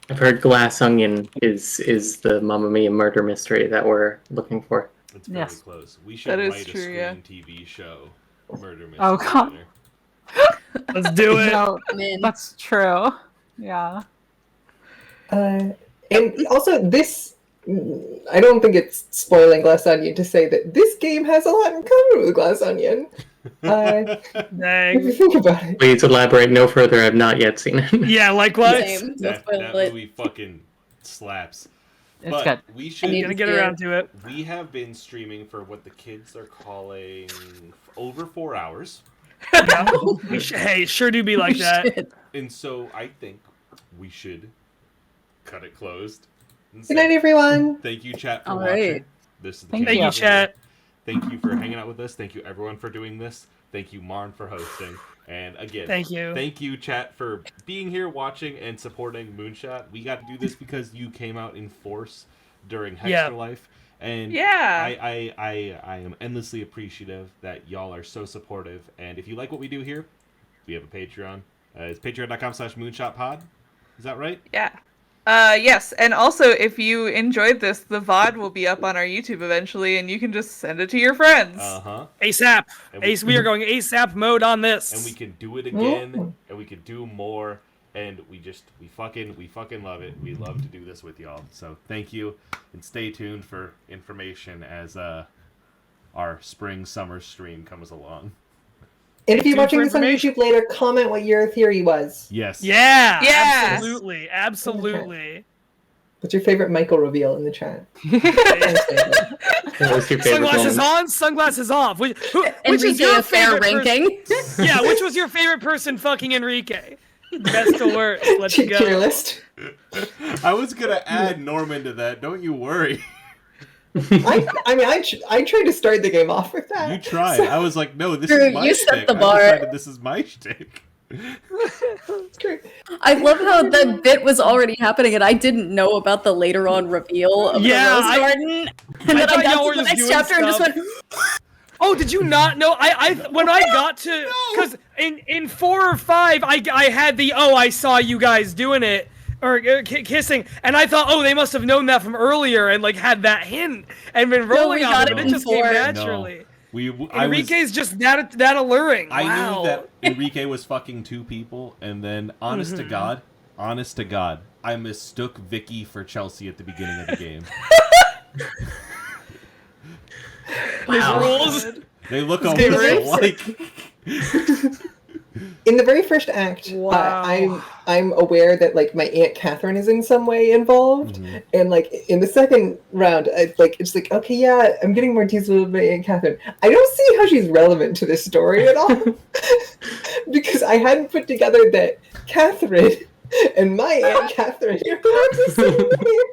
I've heard Glass Onion is the Mamma Mia murder mystery that we're looking for. It's very Yes. close. We should That is write a true, screen yeah. TV show. Murder mystery. Oh, God. together. Let's do it. No, I'm in. that's true. Yeah. and also this, I don't think it's spoiling Glass Onion to say that this game has a lot in common with Glass Onion. If you Dang. think about it. Please elaborate no further. I've not yet seen it. Yeah, likewise. Same. Don't That spoil it. movie fucking slaps. It's But good. we I should need Gonna to get see it. around to it. we have been streaming for what the kids are calling over 4 hours. Yeah. Hey, it sure do be like that. Shit. And so I think we should cut it closed. Good night, everyone. Thank you, chat, for All watching. right. This is the Thank Thank you, chat. Thank you for hanging out with us. Thank you, everyone, for doing this. Thank you, Marn, for hosting. And again, Thank you, chat, for being here, watching, and supporting Moonshot. We got to do this because you came out in force during Hextra Life. And Yeah. I am endlessly appreciative that y'all are so supportive. And if you like what we do here, we have a Patreon. It's patreon.com/moonshotpod. Is that right? Yeah. Yes, and also if you enjoyed this, the VOD will be up on our YouTube eventually, and you can just send it to your friends. ASAP. We are going ASAP mode on this. And we can do it again, and we can do more, and we fucking love it. We love to do this with y'all. So thank you, and stay tuned for information as our spring-summer stream comes along. And if you're watching this on YouTube later, comment what your theory was. Yes. Yeah. Absolutely. What's your favorite Michael reveal in the chat? Sunglasses on, sunglasses off. Which is your favorite ranking? Yeah, which was your favorite person fucking Enrique? Best to worst. Let's go. Tier list. I was gonna add Norman to that. Don't you worry. I tried to start the game off with that. You tried. I was like, no, this Drew, is my you shtick. set the bar. I decided this is my shtick. I love how the bit was already happening and I didn't know about the later on reveal of the Rose Garden. And then I got to the next chapter and just went... Oh, did you not know? When I got to... Because in 4 or 5, I had the, I saw you guys doing it. Or kissing, and I thought, they must have known that from earlier and like had that hint and been rolling on it, but it just came naturally. Enrique's just that alluring. I knew that Enrique was fucking 2 people, and then honest to God, I mistook Vicky for Chelsea at the beginning of the game. Wow. Rules. They look almost alike. In the very first act, I'm aware that like my Aunt Catherine is in some way involved, and like in the second round, it's like okay, yeah, I'm getting more teased with my Aunt Catherine. I don't see how she's relevant to this story at all, because I hadn't put together that Catherine and my Aunt Catherine have the same name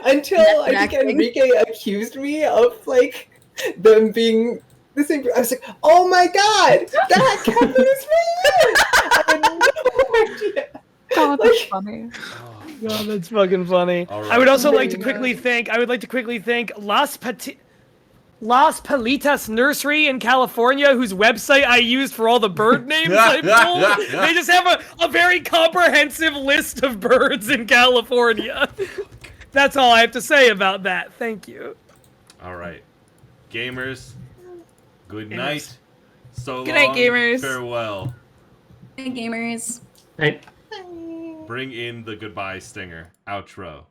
until I think Enrique accused me of like them being. I was like, oh my god, that Catherine is me! I had no idea. God, that's funny. God, that's fucking funny. Right. I would also like to quickly thank Las Palitas Nursery in California, whose website I used for all the bird names I pulled. They just have a very comprehensive list of birds in California. That's all I have to say about that. Thank you. All right. Gamers. Good night. So good night, long, gamers. Farewell. Good night, gamers. Night. Bring in the goodbye stinger. Outro.